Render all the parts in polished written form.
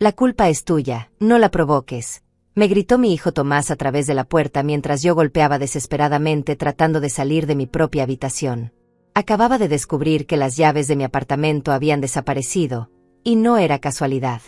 La culpa es tuya, no la provoques, me gritó mi hijo Tomás a través de la puerta mientras yo golpeaba desesperadamente tratando de salir de mi propia habitación. Acababa de descubrir que las llaves de mi apartamento habían desaparecido, y no era casualidad.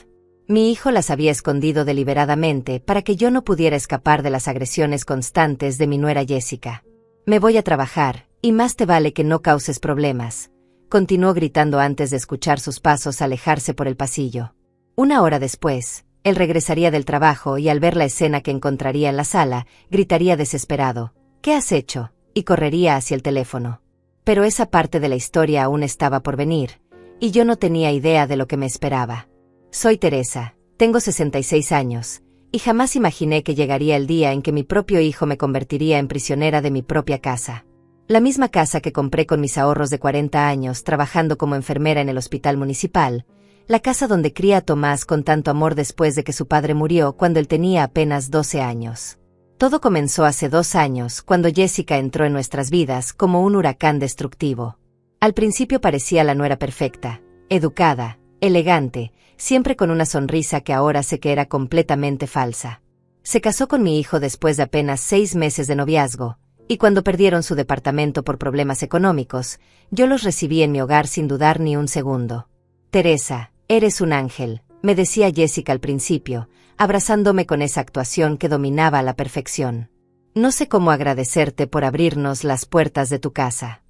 Mi hijo las había escondido deliberadamente para que yo no pudiera escapar de las agresiones constantes de mi nuera Jessica. Me voy a trabajar, y más te vale que no causes problemas, continuó gritando antes de escuchar sus pasos alejarse por el pasillo. Una hora después, él regresaría del trabajo y al ver la escena que encontraría en la sala, gritaría desesperado, ¿qué has hecho? Y correría hacia el teléfono. Pero esa parte de la historia aún estaba por venir, y yo no tenía idea de lo que me esperaba. Soy Teresa, tengo 66 años, y jamás imaginé que llegaría el día en que mi propio hijo me convertiría en prisionera de mi propia casa. La misma casa que compré con mis ahorros de 40 años trabajando como enfermera en el hospital municipal, la casa donde cría a Tomás con tanto amor después de que su padre murió cuando él tenía apenas 12 años. Todo comenzó hace 2 años, cuando Jessica entró en nuestras vidas como un huracán destructivo. Al principio parecía la nuera perfecta, educada, elegante, siempre con una sonrisa que ahora sé que era completamente falsa. Se casó con mi hijo después de apenas 6 meses de noviazgo, y cuando perdieron su departamento por problemas económicos, yo los recibí en mi hogar sin dudar ni un segundo. Teresa, eres un ángel, me decía Jessica al principio, abrazándome con esa actuación que dominaba a la perfección. No sé cómo agradecerte por abrirnos las puertas de tu casa.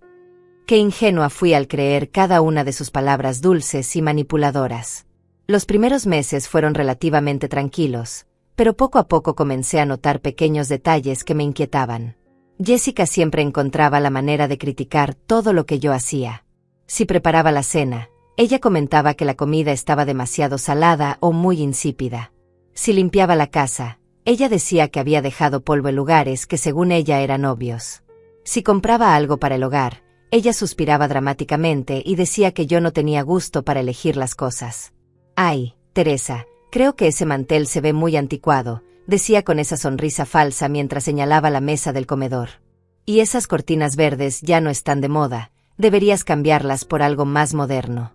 Qué ingenua fui al creer cada una de sus palabras dulces y manipuladoras. Los primeros meses fueron relativamente tranquilos, pero poco a poco comencé a notar pequeños detalles que me inquietaban. Jessica siempre encontraba la manera de criticar todo lo que yo hacía. Si preparaba la cena, ella comentaba que la comida estaba demasiado salada o muy insípida. Si limpiaba la casa, ella decía que había dejado polvo en lugares que según ella eran obvios. Si compraba algo para el hogar, ella suspiraba dramáticamente y decía que yo no tenía gusto para elegir las cosas. «Ay, Teresa, creo que ese mantel se ve muy anticuado», decía con esa sonrisa falsa mientras señalaba la mesa del comedor. «Y esas cortinas verdes ya no están de moda, deberías cambiarlas por algo más moderno».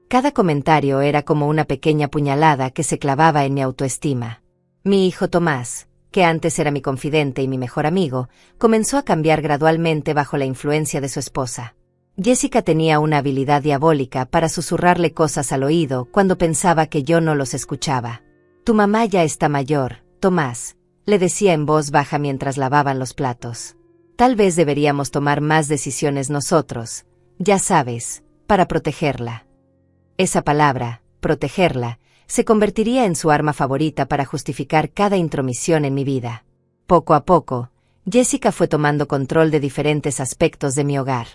Cada comentario era como una pequeña puñalada que se clavaba en mi autoestima. Mi hijo Tomás, que antes era mi confidente y mi mejor amigo, comenzó a cambiar gradualmente bajo la influencia de su esposa. Jessica tenía una habilidad diabólica para susurrarle cosas al oído cuando pensaba que yo no los escuchaba. «Tu mamá ya está mayor, Tomás», le decía en voz baja mientras lavaban los platos. «Tal vez deberíamos tomar más decisiones nosotros, ya sabes, para protegerla». Esa palabra, protegerla, se convertiría en su arma favorita para justificar cada intromisión en mi vida. Poco a poco, Jessica fue tomando control de diferentes aspectos de mi hogar.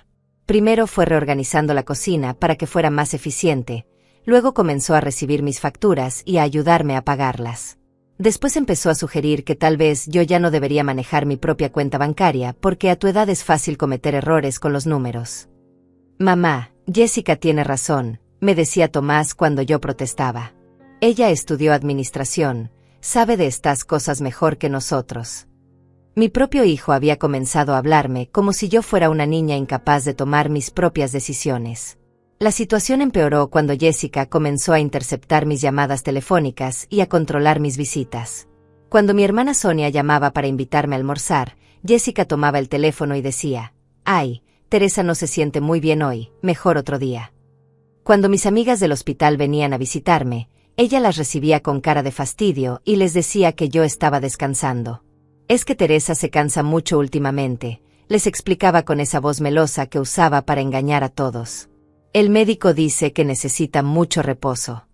Primero fue reorganizando la cocina para que fuera más eficiente, luego comenzó a recibir mis facturas y a ayudarme a pagarlas. Después empezó a sugerir que tal vez yo ya no debería manejar mi propia cuenta bancaria porque a tu edad es fácil cometer errores con los números. «Mamá, Jessica tiene razón», me decía Tomás cuando yo protestaba. «Ella estudió administración, sabe de estas cosas mejor que nosotros». Mi propio hijo había comenzado a hablarme como si yo fuera una niña incapaz de tomar mis propias decisiones. La situación empeoró cuando Jessica comenzó a interceptar mis llamadas telefónicas y a controlar mis visitas. Cuando mi hermana Sonia llamaba para invitarme a almorzar, Jessica tomaba el teléfono y decía: «Ay, Teresa no se siente muy bien hoy, mejor otro día». Cuando mis amigas del hospital venían a visitarme, ella las recibía con cara de fastidio y les decía que yo estaba descansando. «Es que Teresa se cansa mucho últimamente», les explicaba con esa voz melosa que usaba para engañar a todos. «El médico dice que necesita mucho reposo».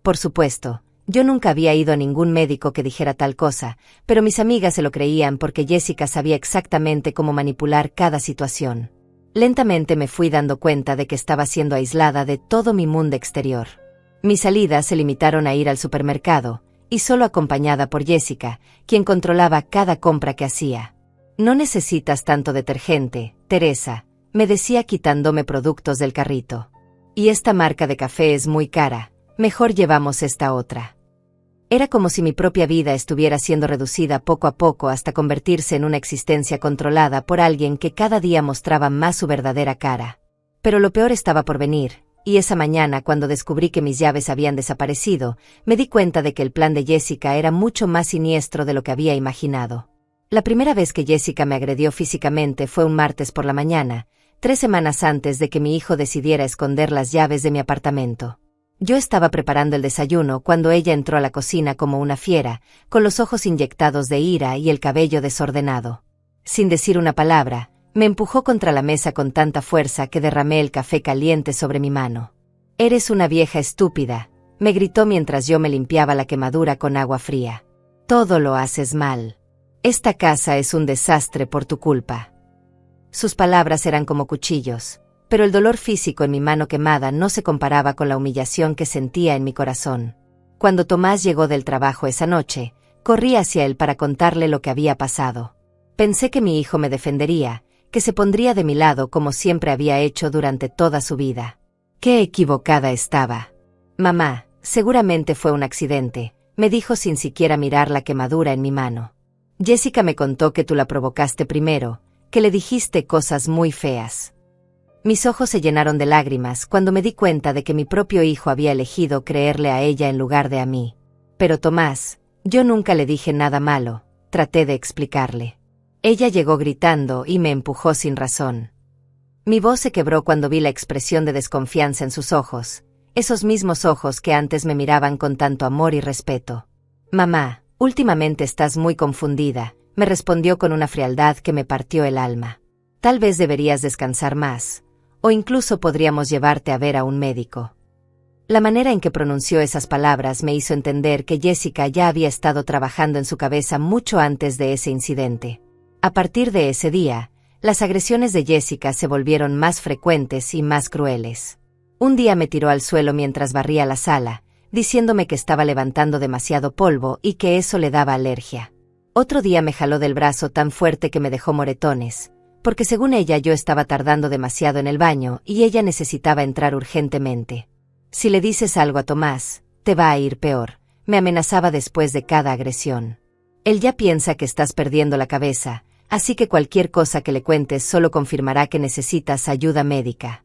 Por supuesto, yo nunca había ido a ningún médico que dijera tal cosa, pero mis amigas se lo creían porque Jessica sabía exactamente cómo manipular cada situación. Lentamente me fui dando cuenta de que estaba siendo aislada de todo mi mundo exterior. Mis salidas se limitaron a ir al supermercado, y solo acompañada por Jessica, quien controlaba cada compra que hacía. «No necesitas tanto detergente, Teresa», me decía quitándome productos del carrito. «Y esta marca de café es muy cara, mejor llevamos esta otra». Era como si mi propia vida estuviera siendo reducida poco a poco hasta convertirse en una existencia controlada por alguien que cada día mostraba más su verdadera cara. Pero lo peor estaba por venir, y esa mañana, cuando descubrí que mis llaves habían desaparecido, me di cuenta de que el plan de Jessica era mucho más siniestro de lo que había imaginado. La primera vez que Jessica me agredió físicamente fue un martes por la mañana, 3 semanas antes de que mi hijo decidiera esconder las llaves de mi apartamento. Yo estaba preparando el desayuno cuando ella entró a la cocina como una fiera, con los ojos inyectados de ira y el cabello desordenado. Sin decir una palabra, me empujó contra la mesa con tanta fuerza que derramé el café caliente sobre mi mano. «Eres una vieja estúpida», me gritó mientras yo me limpiaba la quemadura con agua fría. «Todo lo haces mal. Esta casa es un desastre por tu culpa». Sus palabras eran como cuchillos, pero el dolor físico en mi mano quemada no se comparaba con la humillación que sentía en mi corazón. Cuando Tomás llegó del trabajo esa noche, corrí hacia él para contarle lo que había pasado. Pensé que mi hijo me defendería, que se pondría de mi lado como siempre había hecho durante toda su vida. Qué equivocada estaba. «Mamá, seguramente fue un accidente», me dijo sin siquiera mirar la quemadura en mi mano. «Jessica me contó que tú la provocaste primero, que le dijiste cosas muy feas». Mis ojos se llenaron de lágrimas cuando me di cuenta de que mi propio hijo había elegido creerle a ella en lugar de a mí. «Pero Tomás, yo nunca le dije nada malo», traté de explicarle. Ella llegó gritando y me empujó sin razón. Mi voz se quebró cuando vi la expresión de desconfianza en sus ojos, esos mismos ojos que antes me miraban con tanto amor y respeto. «Mamá, últimamente estás muy confundida», me respondió con una frialdad que me partió el alma. «Tal vez deberías descansar más, o incluso podríamos llevarte a ver a un médico». La manera en que pronunció esas palabras me hizo entender que Jessica ya había estado trabajando en su cabeza mucho antes de ese incidente. A partir de ese día, las agresiones de Jessica se volvieron más frecuentes y más crueles. Un día me tiró al suelo mientras barría la sala, diciéndome que estaba levantando demasiado polvo y que eso le daba alergia. Otro día me jaló del brazo tan fuerte que me dejó moretones, porque según ella yo estaba tardando demasiado en el baño y ella necesitaba entrar urgentemente. «Si le dices algo a Tomás, te va a ir peor», me amenazaba después de cada agresión. «Él ya piensa que estás perdiendo la cabeza, así que cualquier cosa que le cuentes solo confirmará que necesitas ayuda médica».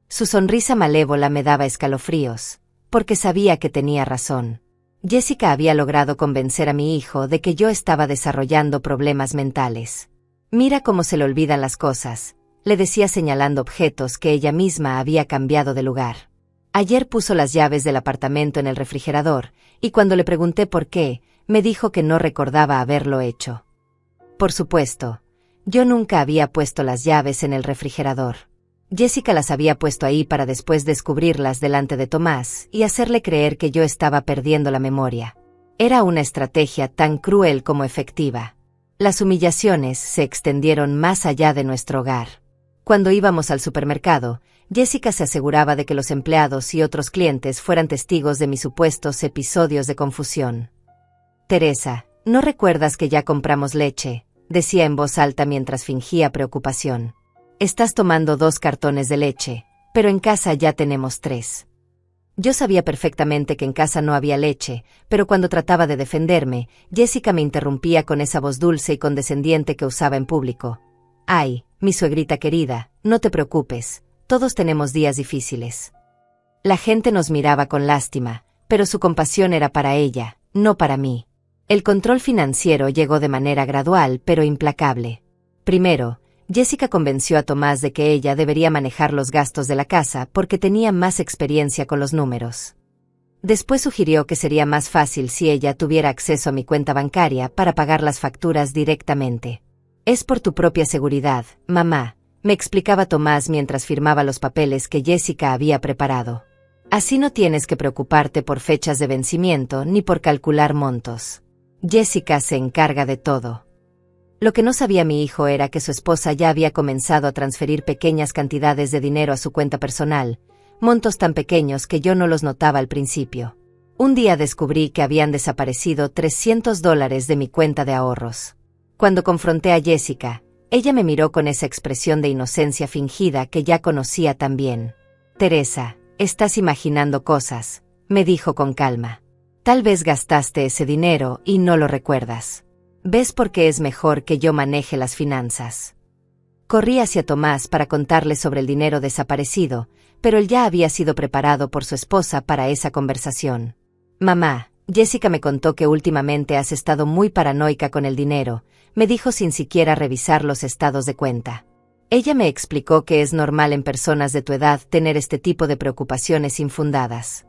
Su sonrisa malévola me daba escalofríos, porque sabía que tenía razón. Jessica había logrado convencer a mi hijo de que yo estaba desarrollando problemas mentales. «Mira cómo se le olvidan las cosas», le decía señalando objetos que ella misma había cambiado de lugar. «Ayer puso las llaves del apartamento en el refrigerador, y cuando le pregunté por qué, me dijo que no recordaba haberlo hecho». Por supuesto, yo nunca había puesto las llaves en el refrigerador. Jessica las había puesto ahí para después descubrirlas delante de Tomás y hacerle creer que yo estaba perdiendo la memoria. Era una estrategia tan cruel como efectiva. Las humillaciones se extendieron más allá de nuestro hogar. Cuando íbamos al supermercado, Jessica se aseguraba de que los empleados y otros clientes fueran testigos de mis supuestos episodios de confusión. «Teresa, ¿no recuerdas que ya compramos leche?», decía en voz alta mientras fingía preocupación. «Estás tomando 2 cartones de leche, pero en casa ya tenemos 3». Yo sabía perfectamente que en casa no había leche, pero cuando trataba de defenderme, Jessica me interrumpía con esa voz dulce y condescendiente que usaba en público. «Ay, mi suegrita querida, no te preocupes, todos tenemos días difíciles». La gente nos miraba con lástima, pero su compasión era para ella, no para mí. El control financiero llegó de manera gradual pero implacable. Primero, Jessica convenció a Tomás de que ella debería manejar los gastos de la casa porque tenía más experiencia con los números. Después sugirió que sería más fácil si ella tuviera acceso a mi cuenta bancaria para pagar las facturas directamente. «Es por tu propia seguridad, mamá», me explicaba Tomás mientras firmaba los papeles que Jessica había preparado. «Así no tienes que preocuparte por fechas de vencimiento ni por calcular montos. Jessica se encarga de todo». Lo que no sabía mi hijo era que su esposa ya había comenzado a transferir pequeñas cantidades de dinero a su cuenta personal, montos tan pequeños que yo no los notaba al principio. Un día descubrí que habían desaparecido $300 de mi cuenta de ahorros. Cuando confronté a Jessica, ella me miró con esa expresión de inocencia fingida que ya conocía tan bien. «Teresa, estás imaginando cosas», me dijo con calma. «Tal vez gastaste ese dinero y no lo recuerdas. ¿Ves por qué es mejor que yo maneje las finanzas?» Corrí hacia Tomás para contarle sobre el dinero desaparecido, pero él ya había sido preparado por su esposa para esa conversación. «Mamá, Jessica me contó que últimamente has estado muy paranoica con el dinero», me dijo sin siquiera revisar los estados de cuenta. Ella me explicó que es normal en personas de tu edad tener este tipo de preocupaciones infundadas.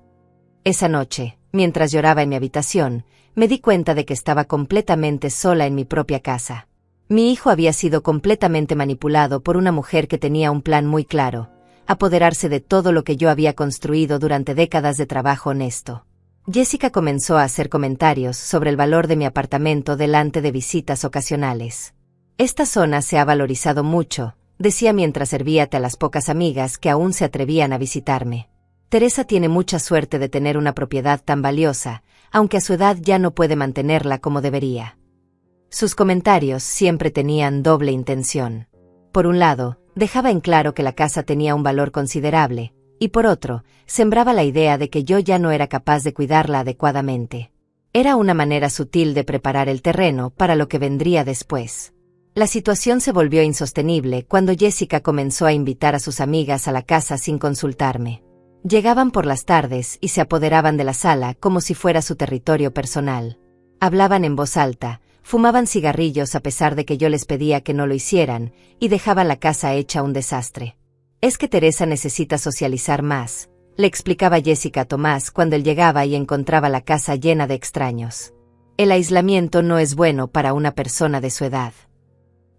Esa noche, mientras lloraba en mi habitación, me di cuenta de que estaba completamente sola en mi propia casa. Mi hijo había sido completamente manipulado por una mujer que tenía un plan muy claro: apoderarse de todo lo que yo había construido durante décadas de trabajo honesto. Jessica comenzó a hacer comentarios sobre el valor de mi apartamento delante de visitas ocasionales. «Esta zona se ha valorizado mucho», decía mientras servía té a las pocas amigas que aún se atrevían a visitarme. «Teresa tiene mucha suerte de tener una propiedad tan valiosa, aunque a su edad ya no puede mantenerla como debería». Sus comentarios siempre tenían doble intención. Por un lado, dejaba en claro que la casa tenía un valor considerable, y por otro, sembraba la idea de que yo ya no era capaz de cuidarla adecuadamente. Era una manera sutil de preparar el terreno para lo que vendría después. La situación se volvió insostenible cuando Jessica comenzó a invitar a sus amigas a la casa sin consultarme. Llegaban por las tardes y se apoderaban de la sala como si fuera su territorio personal. Hablaban en voz alta, fumaban cigarrillos a pesar de que yo les pedía que no lo hicieran, y dejaban la casa hecha un desastre. «Es que Teresa necesita socializar más», le explicaba Jessica a Tomás cuando él llegaba y encontraba la casa llena de extraños. «El aislamiento no es bueno para una persona de su edad».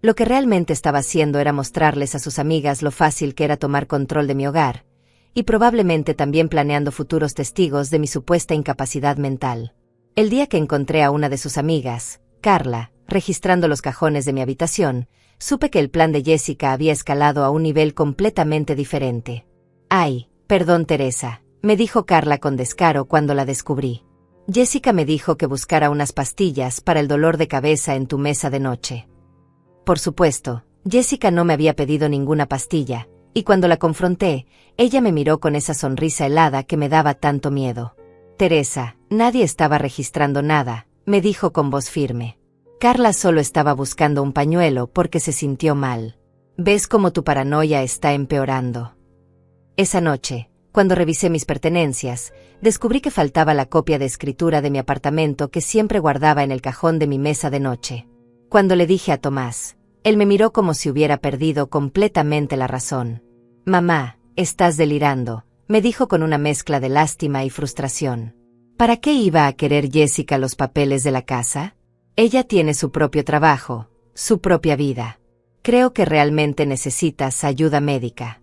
Lo que realmente estaba haciendo era mostrarles a sus amigas lo fácil que era tomar control de mi hogar, y probablemente también planeando futuros testigos de mi supuesta incapacidad mental. El día que encontré a una de sus amigas, Carla, registrando los cajones de mi habitación, supe que el plan de Jessica había escalado a un nivel completamente diferente. «Ay, perdón Teresa», me dijo Carla con descaro cuando la descubrí. «Jessica me dijo que buscara unas pastillas para el dolor de cabeza en tu mesa de noche». Por supuesto, Jessica no me había pedido ninguna pastilla, y cuando la confronté, ella me miró con esa sonrisa helada que me daba tanto miedo. «Teresa, nadie estaba registrando nada», me dijo con voz firme. «Carla solo estaba buscando un pañuelo porque se sintió mal. ¿Ves cómo tu paranoia está empeorando?». Esa noche, cuando revisé mis pertenencias, descubrí que faltaba la copia de escritura de mi apartamento que siempre guardaba en el cajón de mi mesa de noche. Cuando le dije a Tomás, él me miró como si hubiera perdido completamente la razón. «Mamá, estás delirando», me dijo con una mezcla de lástima y frustración. ¿Para qué iba a querer Jessica los papeles de la casa? Ella tiene su propio trabajo, su propia vida. Creo que realmente necesitas ayuda médica».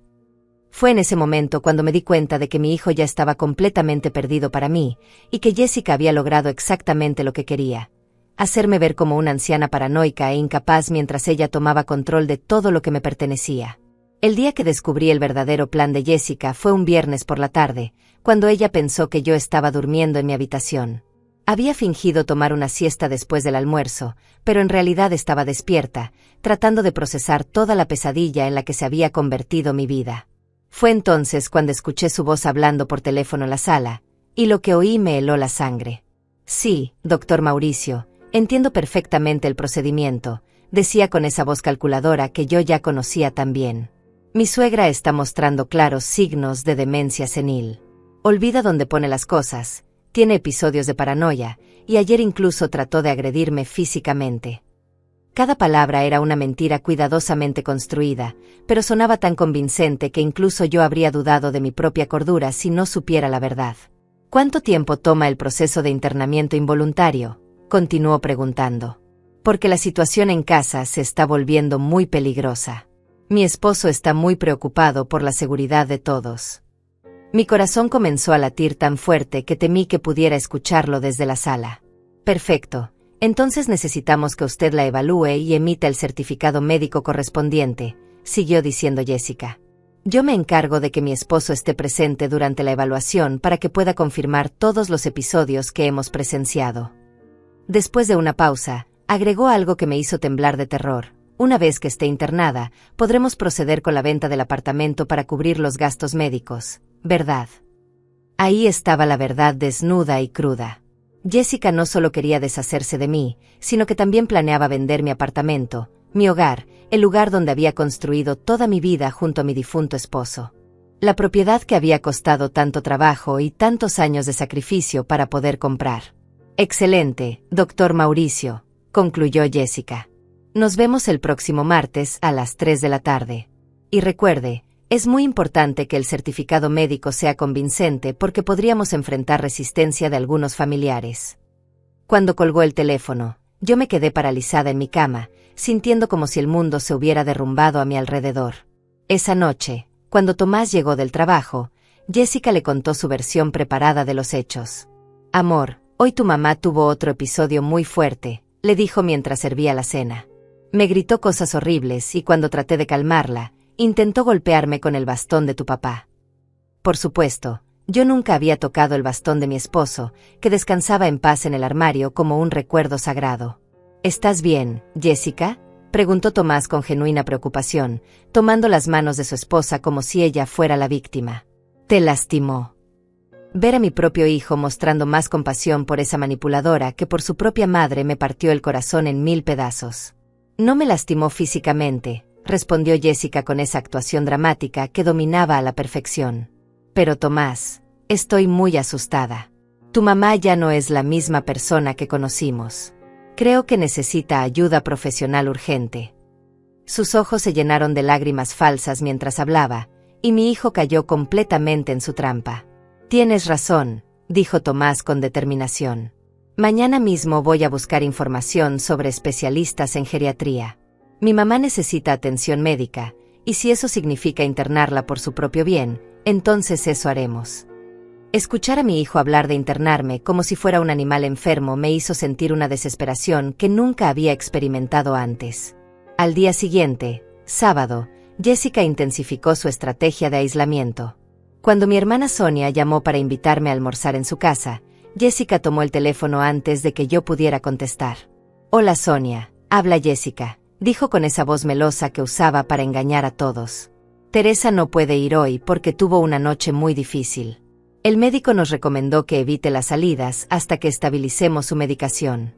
Fue en ese momento cuando me di cuenta de que mi hijo ya estaba completamente perdido para mí, y que Jessica había logrado exactamente lo que quería: hacerme ver como una anciana paranoica e incapaz mientras ella tomaba control de todo lo que me pertenecía. El día que descubrí el verdadero plan de Jessica fue un viernes por la tarde, cuando ella pensó que yo estaba durmiendo en mi habitación. Había fingido tomar una siesta después del almuerzo, pero en realidad estaba despierta, tratando de procesar toda la pesadilla en la que se había convertido mi vida. Fue entonces cuando escuché su voz hablando por teléfono en la sala, y lo que oí me heló la sangre. «Sí, doctor Mauricio, entiendo perfectamente el procedimiento», decía con esa voz calculadora que yo ya conocía tan bien. «Mi suegra está mostrando claros signos de demencia senil. Olvida dónde pone las cosas, tiene episodios de paranoia, y ayer incluso trató de agredirme físicamente». Cada palabra era una mentira cuidadosamente construida, pero sonaba tan convincente que incluso yo habría dudado de mi propia cordura si no supiera la verdad. «¿Cuánto tiempo toma el proceso de internamiento involuntario?», continuó preguntando. «Porque la situación en casa se está volviendo muy peligrosa. Mi esposo está muy preocupado por la seguridad de todos». Mi corazón comenzó a latir tan fuerte que temí que pudiera escucharlo desde la sala. «Perfecto. Entonces necesitamos que usted la evalúe y emita el certificado médico correspondiente», siguió diciendo Jessica. «Yo me encargo de que mi esposo esté presente durante la evaluación para que pueda confirmar todos los episodios que hemos presenciado». Después de una pausa, agregó algo que me hizo temblar de terror: «Una vez que esté internada, podremos proceder con la venta del apartamento para cubrir los gastos médicos, ¿verdad?». Ahí estaba la verdad desnuda y cruda. Jessica no solo quería deshacerse de mí, sino que también planeaba vender mi apartamento, mi hogar, el lugar donde había construido toda mi vida junto a mi difunto esposo. La propiedad que había costado tanto trabajo y tantos años de sacrificio para poder comprar. Excelente, doctor Mauricio, concluyó Jessica. Nos vemos el próximo martes a las 3 de la tarde. Y recuerde, es muy importante que el certificado médico sea convincente porque podríamos enfrentar resistencia de algunos familiares. Cuando colgó el teléfono, yo me quedé paralizada en mi cama, sintiendo como si el mundo se hubiera derrumbado a mi alrededor. Esa noche, cuando Tomás llegó del trabajo, Jessica le contó su versión preparada de los hechos. Amor, hoy tu mamá tuvo otro episodio muy fuerte, le dijo mientras servía la cena. Me gritó cosas horribles y cuando traté de calmarla, intentó golpearme con el bastón de tu papá. Por supuesto, yo nunca había tocado el bastón de mi esposo, que descansaba en paz en el armario como un recuerdo sagrado. ¿Estás bien, Jessica?, preguntó Tomás con genuina preocupación, tomando las manos de su esposa como si ella fuera la víctima. ¿Te lastimó? Ver a mi propio hijo mostrando más compasión por esa manipuladora que por su propia madre me partió el corazón en 1000 pedazos. No me lastimó físicamente, respondió Jessica con esa actuación dramática que dominaba a la perfección. Pero Tomás, estoy muy asustada. Tu mamá ya no es la misma persona que conocimos. Creo que necesita ayuda profesional urgente. Sus ojos se llenaron de lágrimas falsas mientras hablaba, y mi hijo cayó completamente en su trampa. Tienes razón, dijo Tomás con determinación. Mañana mismo voy a buscar información sobre especialistas en geriatría. Mi mamá necesita atención médica, y si eso significa internarla por su propio bien, entonces eso haremos. Escuchar a mi hijo hablar de internarme como si fuera un animal enfermo me hizo sentir una desesperación que nunca había experimentado antes. Al día siguiente, sábado, Jessica intensificó su estrategia de aislamiento. Cuando mi hermana Sonia llamó para invitarme a almorzar en su casa, Jessica tomó el teléfono antes de que yo pudiera contestar. Hola Sonia, habla Jessica, dijo con esa voz melosa que usaba para engañar a todos. Teresa no puede ir hoy porque tuvo una noche muy difícil. El médico nos recomendó que evite las salidas hasta que estabilicemos su medicación.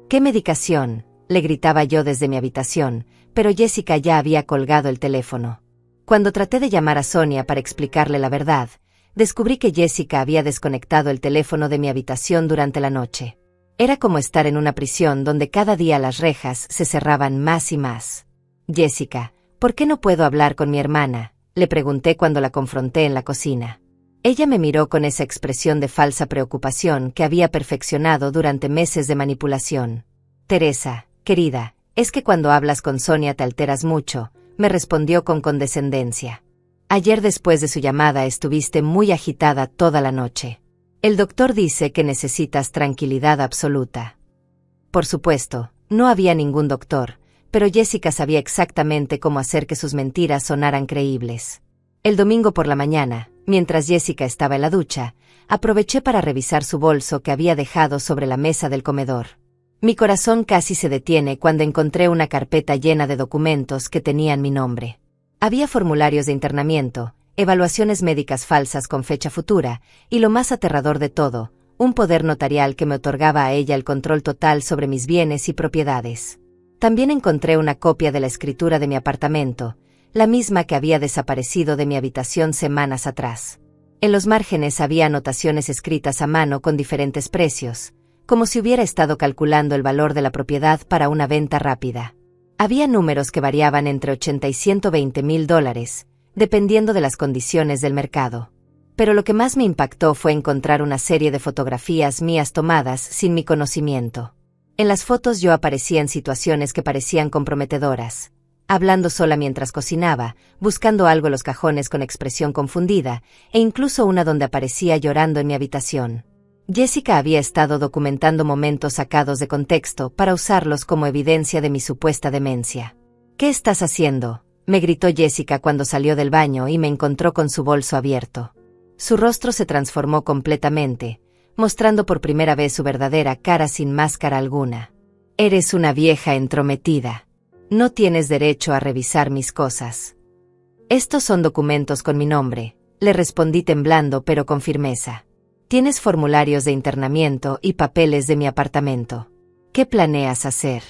¿Qué medicación?, le gritaba yo desde mi habitación, pero Jessica ya había colgado el teléfono. Cuando traté de llamar a Sonia para explicarle la verdad, descubrí que Jessica había desconectado el teléfono de mi habitación durante la noche. Era como estar en una prisión donde cada día las rejas se cerraban más y más. Jessica, ¿por qué no puedo hablar con mi hermana?, le pregunté cuando la confronté en la cocina. Ella me miró con esa expresión de falsa preocupación que había perfeccionado durante meses de manipulación. Teresa, querida, es que cuando hablas con Sonia te alteras mucho, me respondió con condescendencia. Ayer después de su llamada estuviste muy agitada toda la noche. El doctor dice que necesitas tranquilidad absoluta. Por supuesto, no había ningún doctor, pero Jessica sabía exactamente cómo hacer que sus mentiras sonaran creíbles. El domingo por la mañana, mientras Jessica estaba en la ducha, aproveché para revisar su bolso que había dejado sobre la mesa del comedor. Mi corazón casi se detiene cuando encontré una carpeta llena de documentos que tenían mi nombre. Había formularios de internamiento, evaluaciones médicas falsas con fecha futura, y lo más aterrador de todo, un poder notarial que me otorgaba a ella el control total sobre mis bienes y propiedades. También encontré una copia de la escritura de mi apartamento, la misma que había desaparecido de mi habitación semanas atrás. En los márgenes había anotaciones escritas a mano con diferentes precios, como si hubiera estado calculando el valor de la propiedad para una venta rápida. Había números que variaban entre 80 y 120 mil dólares, dependiendo de las condiciones del mercado. Pero lo que más me impactó fue encontrar una serie de fotografías mías tomadas sin mi conocimiento. En las fotos yo aparecía en situaciones que parecían comprometedoras, hablando sola mientras cocinaba, buscando algo en los cajones con expresión confundida, e incluso una donde aparecía llorando en mi habitación. Jessica había estado documentando momentos sacados de contexto para usarlos como evidencia de mi supuesta demencia. ¿Qué estás haciendo?, me gritó Jessica cuando salió del baño y me encontró con su bolso abierto. Su rostro se transformó completamente, mostrando por primera vez su verdadera cara sin máscara alguna. Eres una vieja entrometida. No tienes derecho a revisar mis cosas. Estos son documentos con mi nombre, le respondí temblando pero con firmeza. Tienes formularios de internamiento y papeles de mi apartamento. ¿Qué planeas hacer?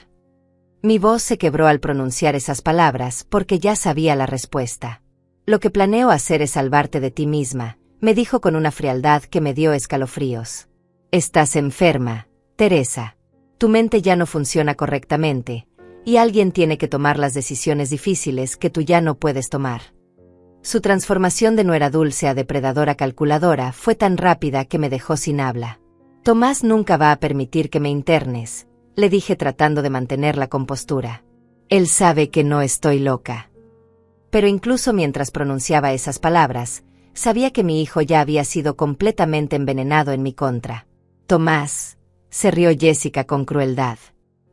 Mi voz se quebró al pronunciar esas palabras porque ya sabía la respuesta. Lo que planeo hacer es salvarte de ti misma, me dijo con una frialdad que me dio escalofríos. Estás enferma, Teresa. Tu mente ya no funciona correctamente, y alguien tiene que tomar las decisiones difíciles que tú ya no puedes tomar. Su transformación de nuera dulce a depredadora calculadora fue tan rápida que me dejó sin habla. Tomás nunca va a permitir que me internes, le dije tratando de mantener la compostura. Él sabe que no estoy loca. Pero incluso mientras pronunciaba esas palabras, sabía que mi hijo ya había sido completamente envenenado en mi contra. Tomás, se rió Jessica con crueldad.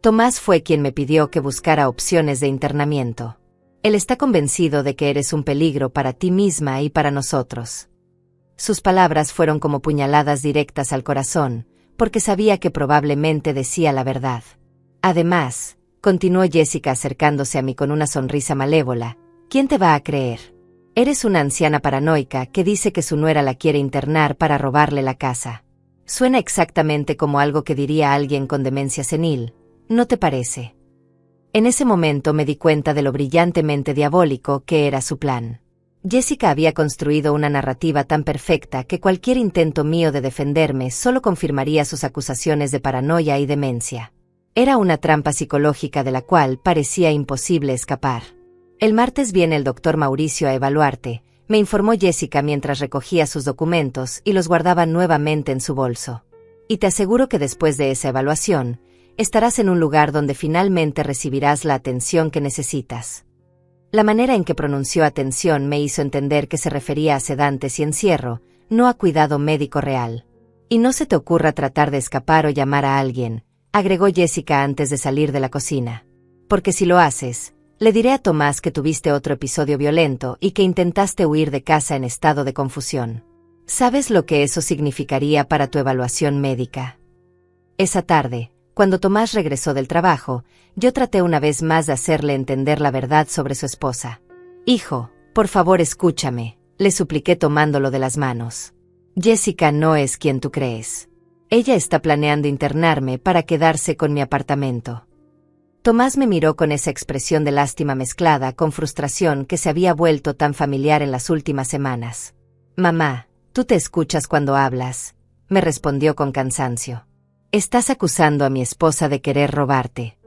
Tomás fue quien me pidió que buscara opciones de internamiento. Él está convencido de que eres un peligro para ti misma y para nosotros. Sus palabras fueron como puñaladas directas al corazón, porque sabía que probablemente decía la verdad. Además, continuó Jessica acercándose a mí con una sonrisa malévola, ¿quién te va a creer? Eres una anciana paranoica que dice que su nuera la quiere internar para robarle la casa. Suena exactamente como algo que diría alguien con demencia senil, ¿no te parece? En ese momento me di cuenta de lo brillantemente diabólico que era su plan. Jessica había construido una narrativa tan perfecta que cualquier intento mío de defenderme solo confirmaría sus acusaciones de paranoia y demencia. Era una trampa psicológica de la cual parecía imposible escapar. El martes viene el doctor Mauricio a evaluarte, me informó Jessica mientras recogía sus documentos y los guardaba nuevamente en su bolso. Y te aseguro que después de esa evaluación, estarás en un lugar donde finalmente recibirás la atención que necesitas. La manera en que pronunció atención me hizo entender que se refería a sedantes y encierro, no a cuidado médico real. Y no se te ocurra tratar de escapar o llamar a alguien, agregó Jessica antes de salir de la cocina. Porque si lo haces, le diré a Tomás que tuviste otro episodio violento y que intentaste huir de casa en estado de confusión. ¿Sabes lo que eso significaría para tu evaluación médica? Esa tarde, cuando Tomás regresó del trabajo, yo traté una vez más de hacerle entender la verdad sobre su esposa. Hijo, por favor escúchame, le supliqué tomándolo de las manos. Jessica no es quien tú crees. Ella está planeando internarme para quedarse con mi apartamento. Tomás me miró con esa expresión de lástima mezclada con frustración que se había vuelto tan familiar en las últimas semanas. Mamá, tú te escuchas cuando hablas, me respondió con cansancio. Estás acusando a mi esposa de querer robarte.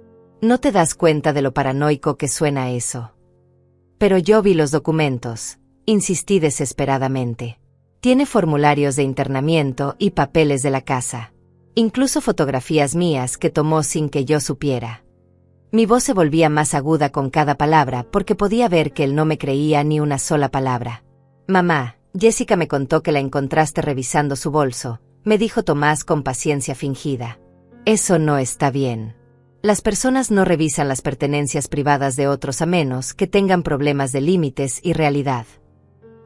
¿No te das cuenta de lo paranoico que suena eso? Pero yo vi los documentos, insistí desesperadamente. Tiene formularios de internamiento y papeles de la casa. Incluso fotografías mías que tomó sin que yo supiera. Mi voz se volvía más aguda con cada palabra porque podía ver que él no me creía ni una sola palabra. Mamá, Jessica me contó que la encontraste revisando su bolso, me dijo Tomás con paciencia fingida. Eso no está bien. Las personas no revisan las pertenencias privadas de otros a menos que tengan problemas de límites y realidad.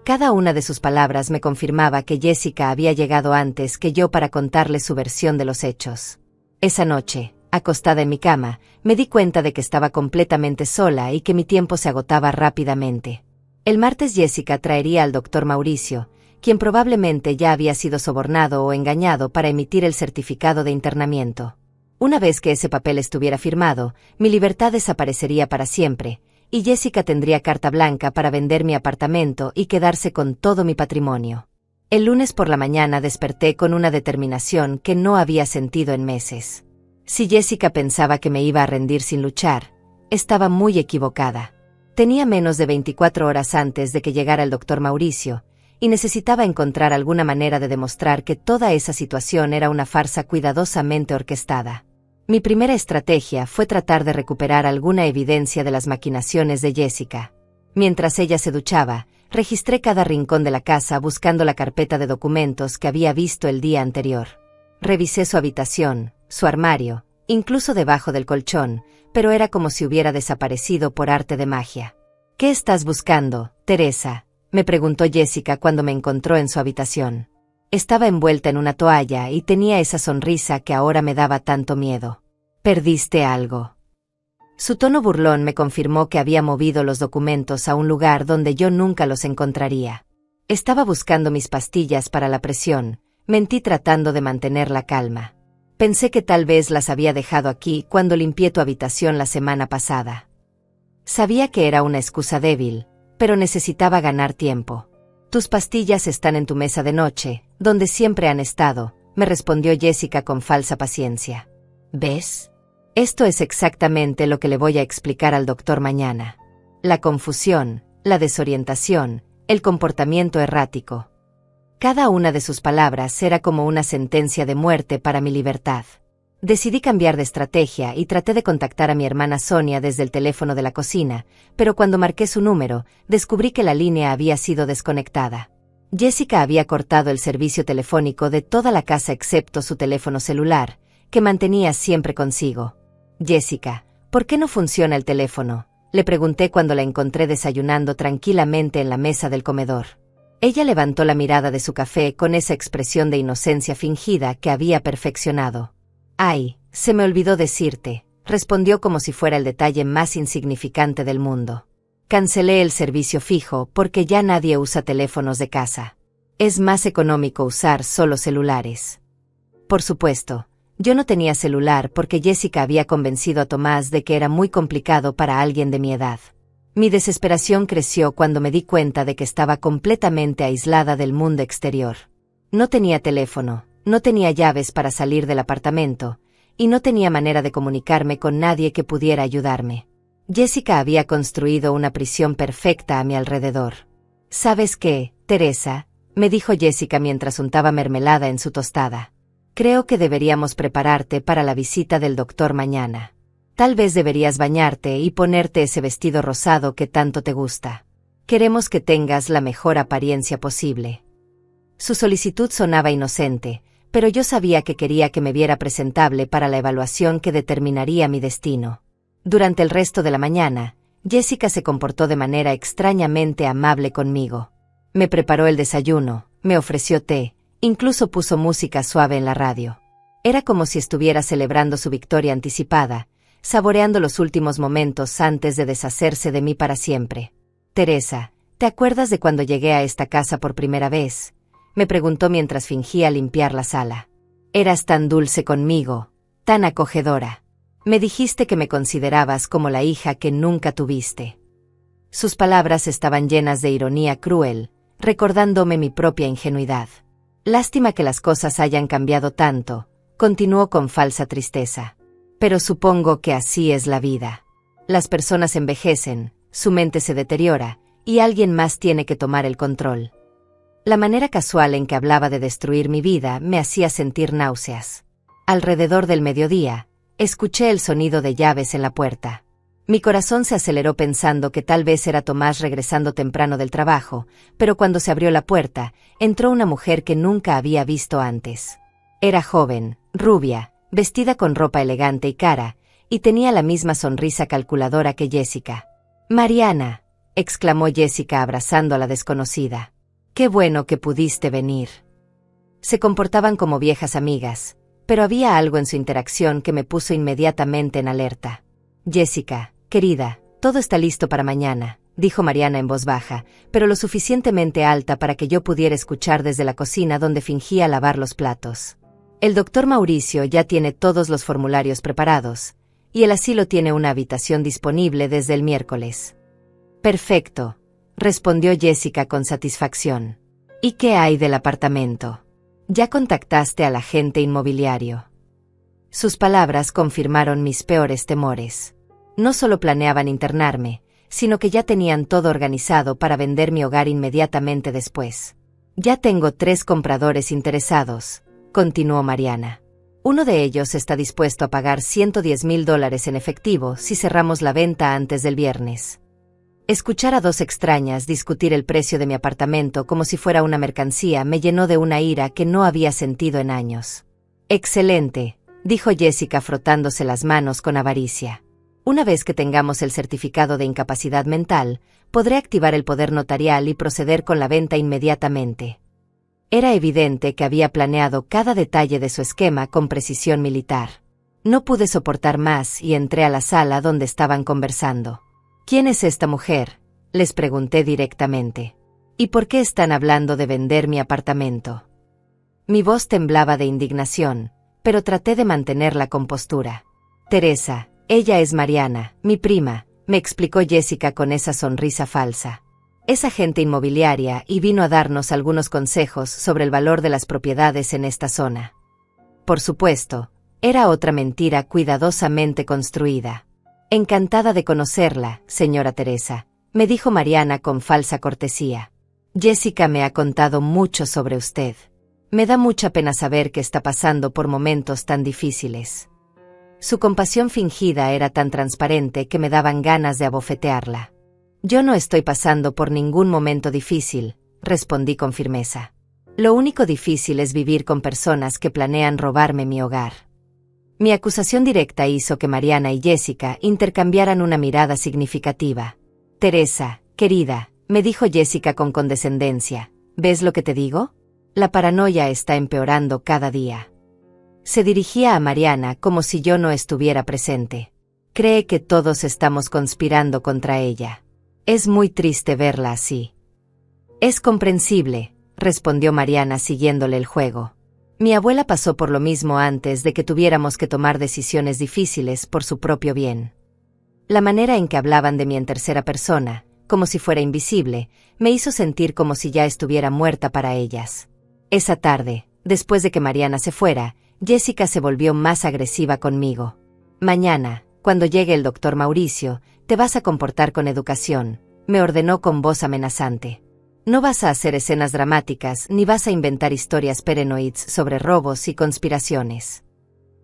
Cada una de sus palabras me confirmaba que Jessica había llegado antes que yo para contarle su versión de los hechos. Esa noche, acostada en mi cama, me di cuenta de que estaba completamente sola y que mi tiempo se agotaba rápidamente. El martes Jessica traería al doctor Mauricio, quien probablemente ya había sido sobornado o engañado para emitir el certificado de internamiento. Una vez que ese papel estuviera firmado, mi libertad desaparecería para siempre, y Jessica tendría carta blanca para vender mi apartamento y quedarse con todo mi patrimonio. El lunes por la mañana desperté con una determinación que no había sentido en meses. Si Jessica pensaba que me iba a rendir sin luchar, estaba muy equivocada. Tenía menos de 24 horas antes de que llegara el doctor Mauricio, y necesitaba encontrar alguna manera de demostrar que toda esa situación era una farsa cuidadosamente orquestada. Mi primera estrategia fue tratar de recuperar alguna evidencia de las maquinaciones de Jessica. Mientras ella se duchaba, registré cada rincón de la casa buscando la carpeta de documentos que había visto el día anterior. Revisé su habitación, su armario, incluso debajo del colchón, pero era como si hubiera desaparecido por arte de magia. ¿Qué estás buscando, Teresa?, me preguntó Jessica cuando me encontró en su habitación. Estaba envuelta en una toalla y tenía esa sonrisa que ahora me daba tanto miedo. ¿Perdiste algo? Su tono burlón me confirmó que había movido los documentos a un lugar donde yo nunca los encontraría. Estaba buscando mis pastillas para la presión, mentí tratando de mantener la calma. Pensé que tal vez las había dejado aquí cuando limpié tu habitación la semana pasada. Sabía que era una excusa débil, pero necesitaba ganar tiempo. Tus pastillas están en tu mesa de noche, donde siempre han estado, me respondió Jessica con falsa paciencia. ¿Ves? Esto es exactamente lo que le voy a explicar al doctor mañana. La confusión, la desorientación, el comportamiento errático. Cada una de sus palabras era como una sentencia de muerte para mi libertad. Decidí cambiar de estrategia y traté de contactar a mi hermana Sonia desde el teléfono de la cocina, pero cuando marqué su número, descubrí que la línea había sido desconectada. Jessica había cortado el servicio telefónico de toda la casa excepto su teléfono celular, que mantenía siempre consigo. Jessica, ¿por qué no funciona el teléfono?, le pregunté cuando la encontré desayunando tranquilamente en la mesa del comedor. Ella levantó la mirada de su café con esa expresión de inocencia fingida que había perfeccionado. «Ay, se me olvidó decirte», respondió como si fuera el detalle más insignificante del mundo. «Cancelé el servicio fijo porque ya nadie usa teléfonos de casa. Es más económico usar solo celulares». Por supuesto, yo no tenía celular porque Jessica había convencido a Tomás de que era muy complicado para alguien de mi edad. Mi desesperación creció cuando me di cuenta de que estaba completamente aislada del mundo exterior. No tenía teléfono, no tenía llaves para salir del apartamento, y no tenía manera de comunicarme con nadie que pudiera ayudarme. Jessica había construido una prisión perfecta a mi alrededor. «¿Sabes qué, Teresa?», me dijo Jessica mientras untaba mermelada en su tostada. «Creo que deberíamos prepararte para la visita del doctor mañana. Tal vez deberías bañarte y ponerte ese vestido rosado que tanto te gusta. Queremos que tengas la mejor apariencia posible». Su solicitud sonaba inocente, pero yo sabía que quería que me viera presentable para la evaluación que determinaría mi destino. Durante el resto de la mañana, Jessica se comportó de manera extrañamente amable conmigo. Me preparó el desayuno, me ofreció té, incluso puso música suave en la radio. Era como si estuviera celebrando su victoria anticipada, saboreando los últimos momentos antes de deshacerse de mí para siempre. «Teresa, ¿te acuerdas de cuando llegué a esta casa por primera vez?», me preguntó mientras fingía limpiar la sala. «Eras tan dulce conmigo, tan acogedora. Me dijiste que me considerabas como la hija que nunca tuviste». Sus palabras estaban llenas de ironía cruel, recordándome mi propia ingenuidad. «Lástima que las cosas hayan cambiado tanto», continuó con falsa tristeza. «Pero supongo que así es la vida. Las personas envejecen, su mente se deteriora, y alguien más tiene que tomar el control». La manera casual en que hablaba de destruir mi vida me hacía sentir náuseas. Alrededor del mediodía, escuché el sonido de llaves en la puerta. Mi corazón se aceleró pensando que tal vez era Tomás regresando temprano del trabajo, pero cuando se abrió la puerta, entró una mujer que nunca había visto antes. Era joven, rubia, vestida con ropa elegante y cara, y tenía la misma sonrisa calculadora que Jessica. «Mariana», exclamó Jessica abrazando a la desconocida. «Qué bueno que pudiste venir». Se comportaban como viejas amigas, pero había algo en su interacción que me puso inmediatamente en alerta. «Jessica, querida, todo está listo para mañana», dijo Mariana en voz baja, pero lo suficientemente alta para que yo pudiera escuchar desde la cocina donde fingía lavar los platos. «El doctor Mauricio ya tiene todos los formularios preparados, y el asilo tiene una habitación disponible desde el miércoles». «Perfecto», respondió Jessica con satisfacción. «¿Y qué hay del apartamento? ¿Ya contactaste al agente inmobiliario?». Sus palabras confirmaron mis peores temores. No solo planeaban internarme, sino que ya tenían todo organizado para vender mi hogar inmediatamente después. «Ya tengo 3 compradores interesados», continuó Mariana. «Uno de ellos está dispuesto a pagar $110,000 en efectivo si cerramos la venta antes del viernes». Escuchar a 2 extrañas discutir el precio de mi apartamento como si fuera una mercancía me llenó de una ira que no había sentido en años. «Excelente», dijo Jessica frotándose las manos con avaricia. «Una vez que tengamos el certificado de incapacidad mental, podré activar el poder notarial y proceder con la venta inmediatamente». Era evidente que había planeado cada detalle de su esquema con precisión militar. No pude soportar más y entré a la sala donde estaban conversando. «¿Quién es esta mujer?», les pregunté directamente. «¿Y por qué están hablando de vender mi apartamento?». Mi voz temblaba de indignación, pero traté de mantener la compostura. «Teresa, ella es Mariana, mi prima», me explicó Jessica con esa sonrisa falsa. Es agente inmobiliaria y vino a darnos algunos consejos sobre el valor de las propiedades en esta zona. Por supuesto, era otra mentira cuidadosamente construida. Encantada de conocerla, señora Teresa, me dijo Mariana con falsa cortesía. Jessica me ha contado mucho sobre usted. Me da mucha pena saber que está pasando por momentos tan difíciles. Su compasión fingida era tan transparente que me daban ganas de abofetearla. Yo no estoy pasando por ningún momento difícil, respondí con firmeza. Lo único difícil es vivir con personas que planean robarme mi hogar. Mi acusación directa hizo que Mariana y Jessica intercambiaran una mirada significativa. Teresa, querida, me dijo Jessica con condescendencia, ¿ves lo que te digo? La paranoia está empeorando cada día. Se dirigía a Mariana como si yo no estuviera presente. Cree que todos estamos conspirando contra ella. Es muy triste verla así. Es comprensible, respondió Mariana siguiéndole el juego. Mi abuela pasó por lo mismo antes de que tuviéramos que tomar decisiones difíciles por su propio bien. La manera en que hablaban de mí en tercera persona, como si fuera invisible, me hizo sentir como si ya estuviera muerta para ellas. Esa tarde, después de que Mariana se fuera, Jessica se volvió más agresiva conmigo. Mañana, cuando llegue el doctor Mauricio, te vas a comportar con educación, me ordenó con voz amenazante. No vas a hacer escenas dramáticas ni vas a inventar historias paranoides sobre robos y conspiraciones.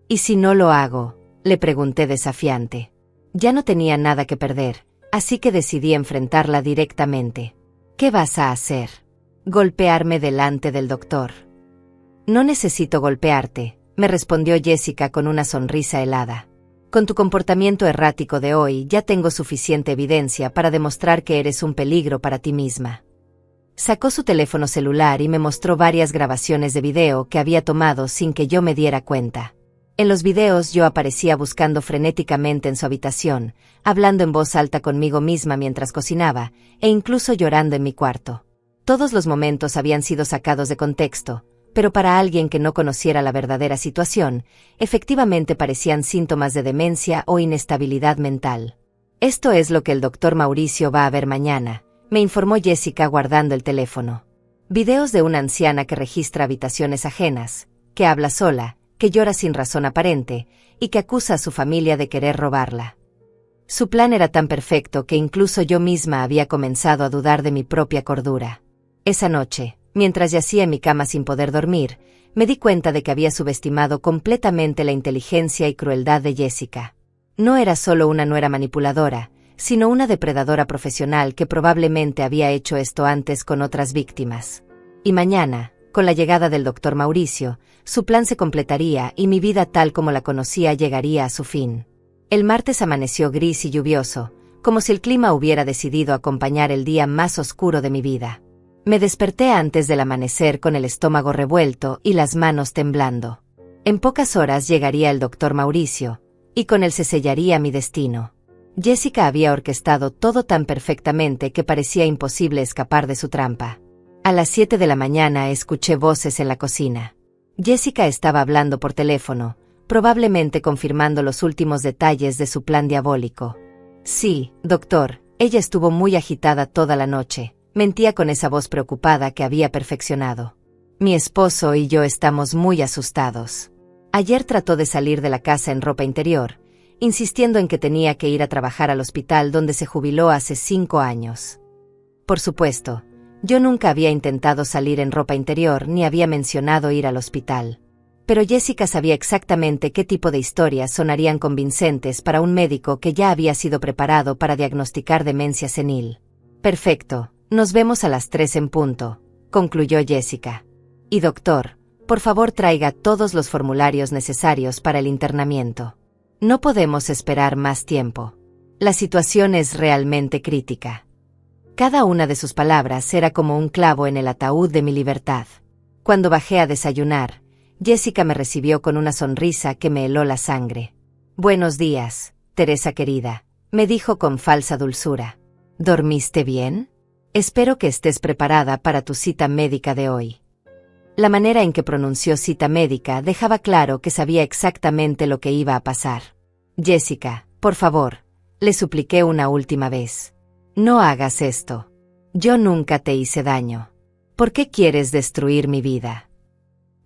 ¿Y si no lo hago?, le pregunté desafiante. Ya no tenía nada que perder, así que decidí enfrentarla directamente. ¿Qué vas a hacer? ¿Golpearme delante del doctor? No necesito golpearte, me respondió Jessica con una sonrisa helada. Con tu comportamiento errático de hoy ya tengo suficiente evidencia para demostrar que eres un peligro para ti misma. Sacó su teléfono celular y me mostró varias grabaciones de video que había tomado sin que yo me diera cuenta. En los videos yo aparecía buscando frenéticamente en su habitación, hablando en voz alta conmigo misma mientras cocinaba, e incluso llorando en mi cuarto. Todos los momentos habían sido sacados de contexto, pero para alguien que no conociera la verdadera situación, efectivamente parecían síntomas de demencia o inestabilidad mental. Esto es lo que el doctor Mauricio va a ver mañana, me informó Jessica guardando el teléfono. Videos de una anciana que registra habitaciones ajenas, que habla sola, que llora sin razón aparente, y que acusa a su familia de querer robarla. Su plan era tan perfecto que incluso yo misma había comenzado a dudar de mi propia cordura. Esa noche, mientras yacía en mi cama sin poder dormir, me di cuenta de que había subestimado completamente la inteligencia y crueldad de Jessica. No era solo una nuera manipuladora, sino una depredadora profesional que probablemente había hecho esto antes con otras víctimas. Y mañana, con la llegada del doctor Mauricio, su plan se completaría y mi vida tal como la conocía llegaría a su fin. El martes amaneció gris y lluvioso, como si el clima hubiera decidido acompañar el día más oscuro de mi vida. Me desperté antes del amanecer con el estómago revuelto y las manos temblando. En pocas horas llegaría el doctor Mauricio, y con él se sellaría mi destino. Jessica había orquestado todo tan perfectamente que parecía imposible escapar de su trampa. A las 7 de la mañana escuché voces en la cocina. Jessica estaba hablando por teléfono, probablemente confirmando los últimos detalles de su plan diabólico. Sí, doctor, ella estuvo muy agitada toda la noche. Mentía con esa voz preocupada que había perfeccionado. Mi esposo y yo estamos muy asustados. Ayer trató de salir de la casa en ropa interior, insistiendo en que tenía que ir a trabajar al hospital donde se jubiló hace 5 años. Por supuesto, yo nunca había intentado salir en ropa interior ni había mencionado ir al hospital. Pero Jessica sabía exactamente qué tipo de historias sonarían convincentes para un médico que ya había sido preparado para diagnosticar demencia senil. Perfecto. Nos vemos a las 3 en punto, concluyó Jessica. Y doctor, por favor traiga todos los formularios necesarios para el internamiento. No podemos esperar más tiempo. La situación es realmente crítica. Cada una de sus palabras era como un clavo en el ataúd de mi libertad. Cuando bajé a desayunar, Jessica me recibió con una sonrisa que me heló la sangre. Buenos días, Teresa querida, me dijo con falsa dulzura. ¿Dormiste bien? Espero que estés preparada para tu cita médica de hoy. La manera en que pronunció cita médica dejaba claro que sabía exactamente lo que iba a pasar. Jessica, por favor, le supliqué una última vez. No hagas esto. Yo nunca te hice daño. ¿Por qué quieres destruir mi vida?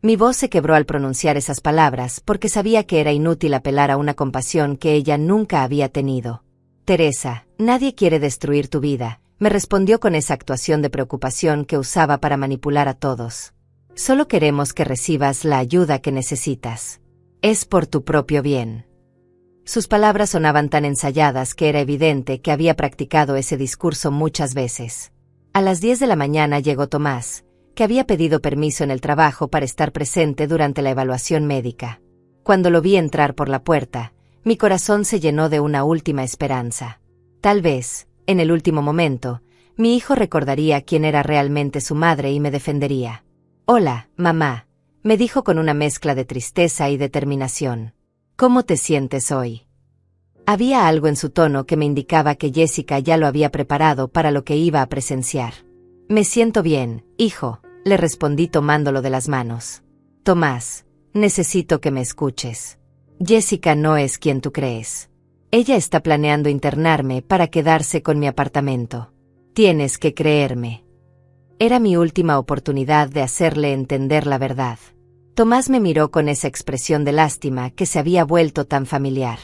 Mi voz se quebró al pronunciar esas palabras porque sabía que era inútil apelar a una compasión que ella nunca había tenido. Teresa, nadie quiere destruir tu vida, me respondió con esa actuación de preocupación que usaba para manipular a todos. Solo queremos que recibas la ayuda que necesitas. Es por tu propio bien. Sus palabras sonaban tan ensayadas que era evidente que había practicado ese discurso muchas veces. A las 10 de la mañana llegó Tomás, que había pedido permiso en el trabajo para estar presente durante la evaluación médica. Cuando lo vi entrar por la puerta, mi corazón se llenó de una última esperanza. Tal vez, en el último momento, mi hijo recordaría quién era realmente su madre y me defendería. «Hola, mamá», me dijo con una mezcla de tristeza y determinación. «¿Cómo te sientes hoy?». Había algo en su tono que me indicaba que Jessica ya lo había preparado para lo que iba a presenciar. «Me siento bien, hijo», le respondí tomándolo de las manos. «Tomás, necesito que me escuches. Jessica no es quien tú crees. Ella está planeando internarme para quedarse con mi apartamento. Tienes que creerme». Era mi última oportunidad de hacerle entender la verdad. Tomás me miró con esa expresión de lástima que se había vuelto tan familiar.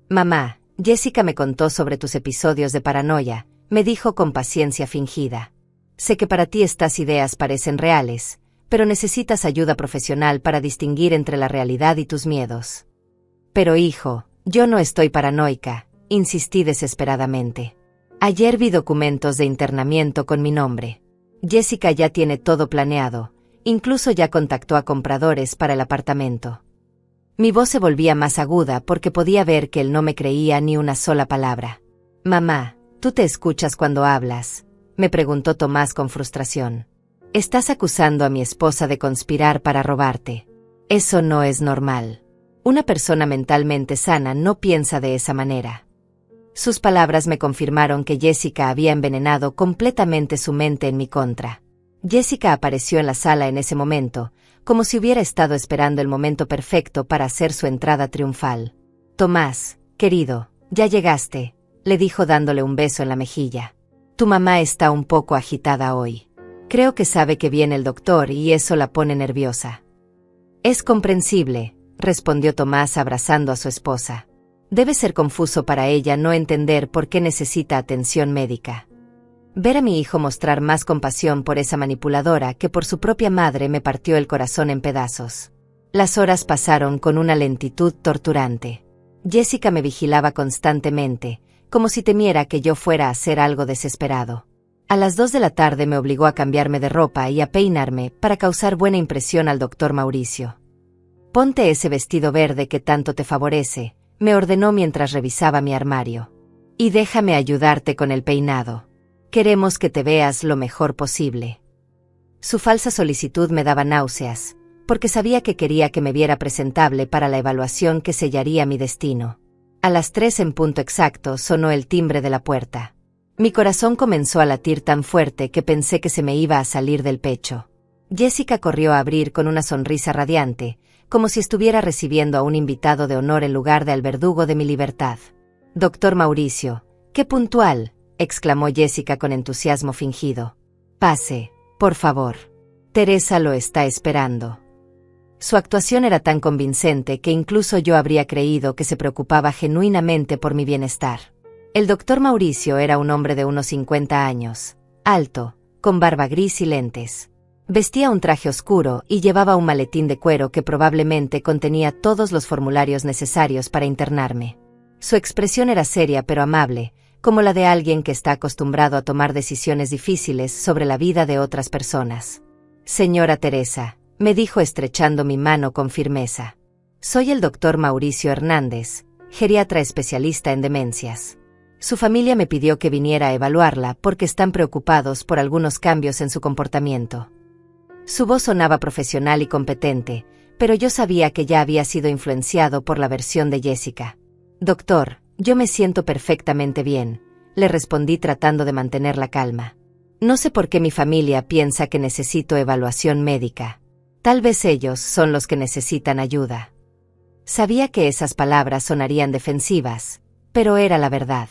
«Mamá, Jessica me contó sobre tus episodios de paranoia», me dijo con paciencia fingida. «Sé que para ti estas ideas parecen reales, pero necesitas ayuda profesional para distinguir entre la realidad y tus miedos». «Pero hijo, yo no estoy paranoica», insistí desesperadamente. «Ayer vi documentos de internamiento con mi nombre. Jessica ya tiene todo planeado, incluso ya contactó a compradores para el apartamento». Mi voz se volvía más aguda porque podía ver que él no me creía ni una sola palabra. «Mamá, ¿tú te escuchas cuando hablas?», me preguntó Tomás con frustración. «Estás acusando a mi esposa de conspirar para robarte. Eso no es normal. Una persona mentalmente sana no piensa de esa manera». Sus palabras me confirmaron que Jessica había envenenado completamente su mente en mi contra. Jessica apareció en la sala en ese momento, como si hubiera estado esperando el momento perfecto para hacer su entrada triunfal. «Tomás, querido, ya llegaste», le dijo dándole un beso en la mejilla. «Tu mamá está un poco agitada hoy. Creo que sabe que viene el doctor y eso la pone nerviosa». «Es comprensible», respondió Tomás abrazando a su esposa. «Debe ser confuso para ella no entender por qué necesita atención médica». Ver a mi hijo mostrar más compasión por esa manipuladora que por su propia madre me partió el corazón en pedazos. Las horas pasaron con una lentitud torturante. Jessica me vigilaba constantemente, como si temiera que yo fuera a hacer algo desesperado. A las 2 de la tarde me obligó a cambiarme de ropa y a peinarme para causar buena impresión al doctor Mauricio. «Ponte ese vestido verde que tanto te favorece», me ordenó mientras revisaba mi armario. «Y déjame ayudarte con el peinado. Queremos que te veas lo mejor posible». Su falsa solicitud me daba náuseas, porque sabía que quería que me viera presentable para la evaluación que sellaría mi destino. A las 3 en punto exacto sonó el timbre de la puerta. Mi corazón comenzó a latir tan fuerte que pensé que se me iba a salir del pecho. Jessica corrió a abrir con una sonrisa radiante, como si estuviera recibiendo a un invitado de honor en lugar de al verdugo de mi libertad. «Doctor Mauricio, qué puntual», exclamó Jessica con entusiasmo fingido. «Pase, por favor. Teresa lo está esperando». Su actuación era tan convincente que incluso yo habría creído que se preocupaba genuinamente por mi bienestar. El doctor Mauricio era un hombre de unos 50 años, alto, con barba gris y lentes. Vestía un traje oscuro y llevaba un maletín de cuero que probablemente contenía todos los formularios necesarios para internarme. Su expresión era seria pero amable, como la de alguien que está acostumbrado a tomar decisiones difíciles sobre la vida de otras personas. «Señora Teresa», me dijo estrechando mi mano con firmeza. «Soy el doctor Mauricio Hernández, geriatra especialista en demencias. Su familia me pidió que viniera a evaluarla porque están preocupados por algunos cambios en su comportamiento». Su voz sonaba profesional y competente, pero yo sabía que ya había sido influenciado por la versión de Jessica. «Doctor, yo me siento perfectamente bien», le respondí tratando de mantener la calma. «No sé por qué mi familia piensa que necesito evaluación médica. Tal vez ellos son los que necesitan ayuda». Sabía que esas palabras sonarían defensivas, pero era la verdad.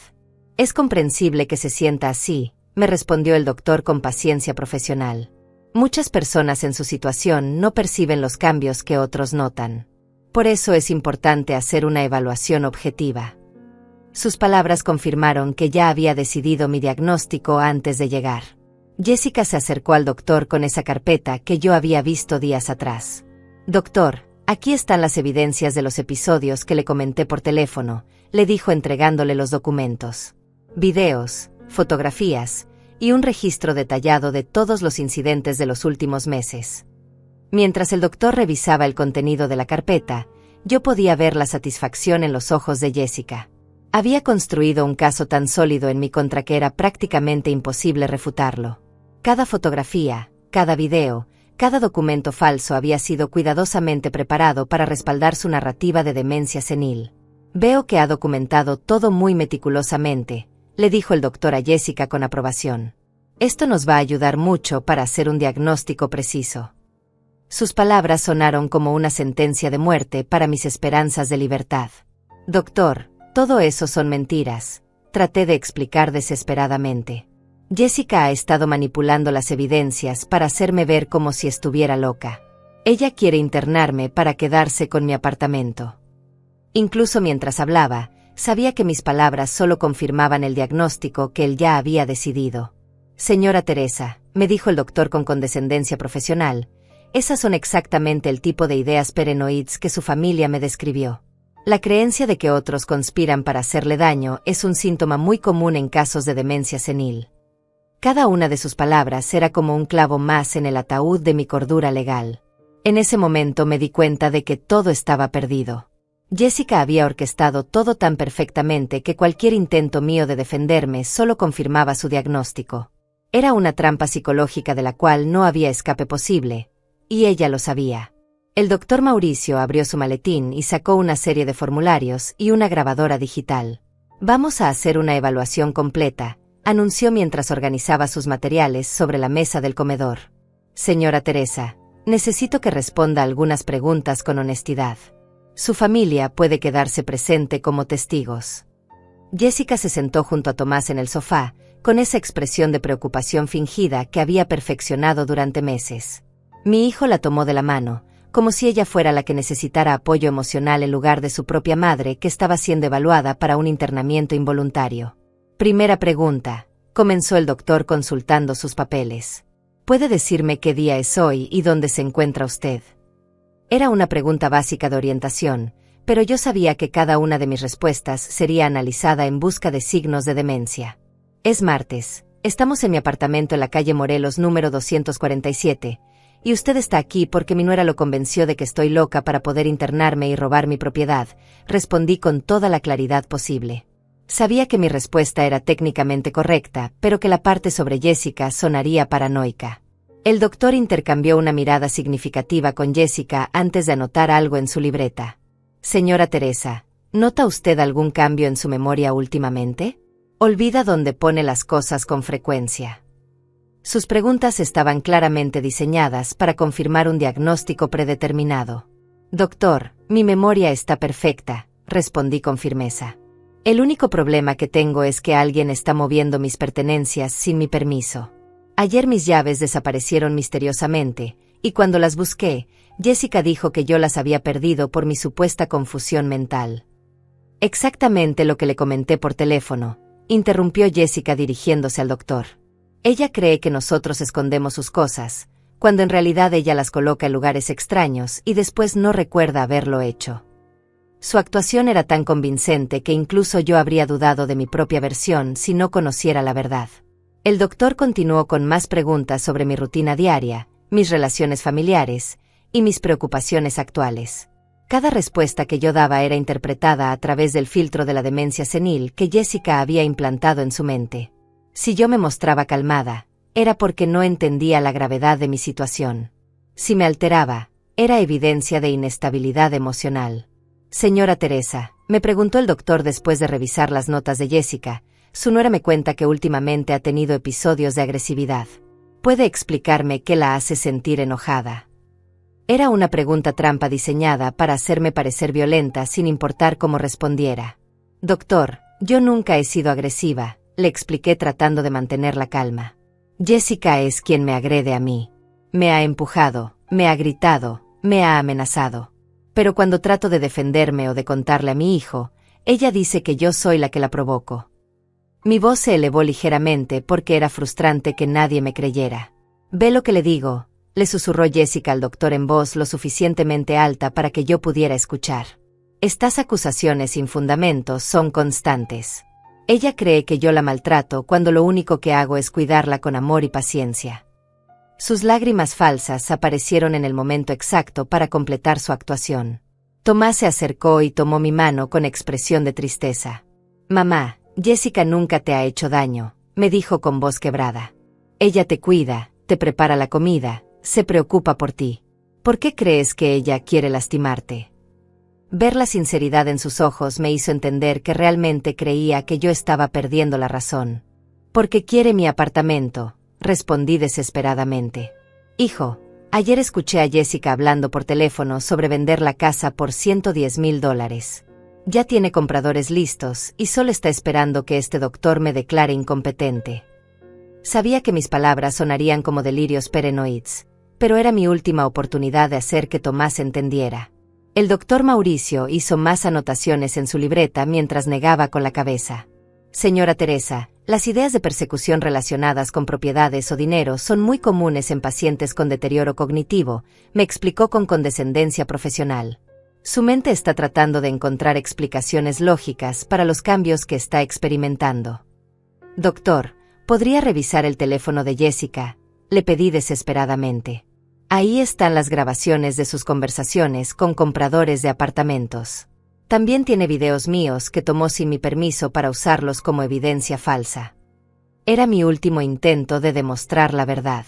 «Es comprensible que se sienta así», me respondió el doctor con paciencia profesional. Muchas personas en su situación no perciben los cambios que otros notan. Por eso es importante hacer una evaluación objetiva. Sus palabras confirmaron que ya había decidido mi diagnóstico antes de llegar. Jessica se acercó al doctor con esa carpeta que yo había visto días atrás. Doctor, aquí están las evidencias de los episodios que le comenté por teléfono, le dijo entregándole los documentos. Videos, fotografías y un registro detallado de todos los incidentes de los últimos meses. Mientras el doctor revisaba el contenido de la carpeta, yo podía ver la satisfacción en los ojos de Jessica. Había construido un caso tan sólido en mi contra que era prácticamente imposible refutarlo. Cada fotografía, cada video, cada documento falso había sido cuidadosamente preparado para respaldar su narrativa de demencia senil. Veo que ha documentado todo muy meticulosamente, le dijo el doctor a Jessica con aprobación. Esto nos va a ayudar mucho para hacer un diagnóstico preciso. Sus palabras sonaron como una sentencia de muerte para mis esperanzas de libertad. Doctor, todo eso son mentiras, traté de explicar desesperadamente. Jessica ha estado manipulando las evidencias para hacerme ver como si estuviera loca. Ella quiere internarme para quedarse con mi apartamento. Incluso mientras hablaba, sabía que mis palabras solo confirmaban el diagnóstico que él ya había decidido. Señora Teresa, me dijo el doctor con condescendencia profesional, esas son exactamente el tipo de ideas paranoides que su familia me describió. La creencia de que otros conspiran para hacerle daño es un síntoma muy común en casos de demencia senil. Cada una de sus palabras era como un clavo más en el ataúd de mi cordura legal. En ese momento me di cuenta de que todo estaba perdido. Jessica había orquestado todo tan perfectamente que cualquier intento mío de defenderme solo confirmaba su diagnóstico. Era una trampa psicológica de la cual no había escape posible, y ella lo sabía. El doctor Mauricio abrió su maletín y sacó una serie de formularios y una grabadora digital. Vamos a hacer una evaluación completa, anunció mientras organizaba sus materiales sobre la mesa del comedor. Señora Teresa, necesito que responda algunas preguntas con honestidad. Su familia puede quedarse presente como testigos. Jessica se sentó junto a Tomás en el sofá, con esa expresión de preocupación fingida que había perfeccionado durante meses. Mi hijo la tomó de la mano, como si ella fuera la que necesitara apoyo emocional en lugar de su propia madre que estaba siendo evaluada para un internamiento involuntario. Primera pregunta, comenzó el doctor consultando sus papeles. ¿Puede decirme qué día es hoy y dónde se encuentra usted? Era una pregunta básica de orientación, pero yo sabía que cada una de mis respuestas sería analizada en busca de signos de demencia. Es martes, estamos en mi apartamento en la calle Morelos número 247, y usted está aquí porque mi nuera lo convenció de que estoy loca para poder internarme y robar mi propiedad, respondí con toda la claridad posible. Sabía que mi respuesta era técnicamente correcta, pero que la parte sobre Jessica sonaría paranoica. El doctor intercambió una mirada significativa con Jessica antes de anotar algo en su libreta. Señora Teresa, ¿nota usted algún cambio en su memoria últimamente? Olvida dónde pone las cosas con frecuencia. Sus preguntas estaban claramente diseñadas para confirmar un diagnóstico predeterminado. Doctor, mi memoria está perfecta, respondí con firmeza. El único problema que tengo es que alguien está moviendo mis pertenencias sin mi permiso. Ayer mis llaves desaparecieron misteriosamente, y cuando las busqué, Jessica dijo que yo las había perdido por mi supuesta confusión mental. Exactamente lo que le comenté por teléfono, interrumpió Jessica dirigiéndose al doctor. Ella cree que nosotros escondemos sus cosas, cuando en realidad ella las coloca en lugares extraños y después no recuerda haberlo hecho. Su actuación era tan convincente que incluso yo habría dudado de mi propia versión si no conociera la verdad. El doctor continuó con más preguntas sobre mi rutina diaria, mis relaciones familiares y mis preocupaciones actuales. Cada respuesta que yo daba era interpretada a través del filtro de la demencia senil que Jessica había implantado en su mente. Si yo me mostraba calmada, era porque no entendía la gravedad de mi situación. Si me alteraba, era evidencia de inestabilidad emocional. Señora Teresa, me preguntó el doctor después de revisar las notas de Jessica, su nuera me cuenta que últimamente ha tenido episodios de agresividad. ¿Puede explicarme qué la hace sentir enojada? Era una pregunta trampa diseñada para hacerme parecer violenta sin importar cómo respondiera. Doctor, yo nunca he sido agresiva, le expliqué tratando de mantener la calma. Jessica es quien me agrede a mí. Me ha empujado, me ha gritado, me ha amenazado. Pero cuando trato de defenderme o de contarle a mi hijo, ella dice que yo soy la que la provoco. Mi voz se elevó ligeramente porque era frustrante que nadie me creyera. «Ve lo que le digo», le susurró Jessica al doctor en voz lo suficientemente alta para que yo pudiera escuchar. «Estas acusaciones sin fundamentos son constantes. Ella cree que yo la maltrato cuando lo único que hago es cuidarla con amor y paciencia». Sus lágrimas falsas aparecieron en el momento exacto para completar su actuación. Tomás se acercó y tomó mi mano con expresión de tristeza. «Mamá, Jessica nunca te ha hecho daño», me dijo con voz quebrada. «Ella te cuida, te prepara la comida, se preocupa por ti. ¿Por qué crees que ella quiere lastimarte?» Ver la sinceridad en sus ojos me hizo entender que realmente creía que yo estaba perdiendo la razón. «Porque quiere mi apartamento», respondí desesperadamente. «Hijo, ayer escuché a Jessica hablando por teléfono sobre vender la casa por $110,000. Ya tiene compradores listos y solo está esperando que este doctor me declare incompetente». Sabía que mis palabras sonarían como delirios paranoides, pero era mi última oportunidad de hacer que Tomás entendiera. El doctor Mauricio hizo más anotaciones en su libreta mientras negaba con la cabeza. «Señora Teresa, las ideas de persecución relacionadas con propiedades o dinero son muy comunes en pacientes con deterioro cognitivo», me explicó con condescendencia profesional. «Su mente está tratando de encontrar explicaciones lógicas para los cambios que está experimentando». «Doctor, ¿podría revisar el teléfono de Jessica?», le pedí desesperadamente. «Ahí están las grabaciones de sus conversaciones con compradores de apartamentos. También tiene videos míos que tomó sin mi permiso para usarlos como evidencia falsa». Era mi último intento de demostrar la verdad.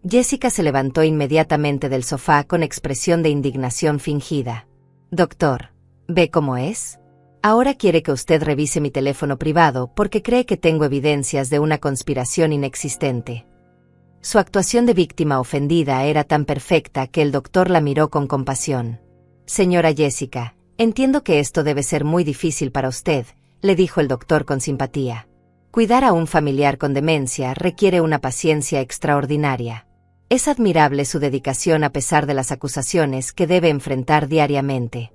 Jessica se levantó inmediatamente del sofá con expresión de indignación fingida. «Doctor, ¿ve cómo es? Ahora quiere que usted revise mi teléfono privado porque cree que tengo evidencias de una conspiración inexistente». Su actuación de víctima ofendida era tan perfecta que el doctor la miró con compasión. «Señora Jessica, entiendo que esto debe ser muy difícil para usted», le dijo el doctor con simpatía. «Cuidar a un familiar con demencia requiere una paciencia extraordinaria. Es admirable su dedicación a pesar de las acusaciones que debe enfrentar diariamente».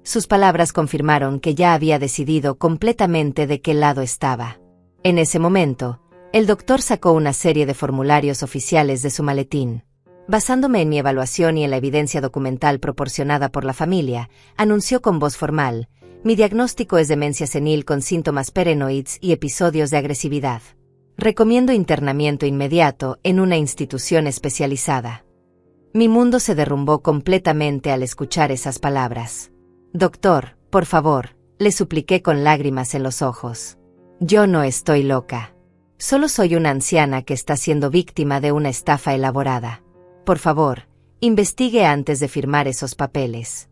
Sus palabras confirmaron que ya había decidido completamente de qué lado estaba. En ese momento, el doctor sacó una serie de formularios oficiales de su maletín. Basándome en mi evaluación y en la evidencia documental proporcionada por la familia, anunció con voz formal: «Mi diagnóstico es demencia senil con síntomas paranoides y episodios de agresividad. Recomiendo internamiento inmediato en una institución especializada». Mi mundo se derrumbó completamente al escuchar esas palabras. «Doctor, por favor», le supliqué con lágrimas en los ojos. «Yo no estoy loca. Solo soy una anciana que está siendo víctima de una estafa elaborada. Por favor, investigue antes de firmar esos papeles».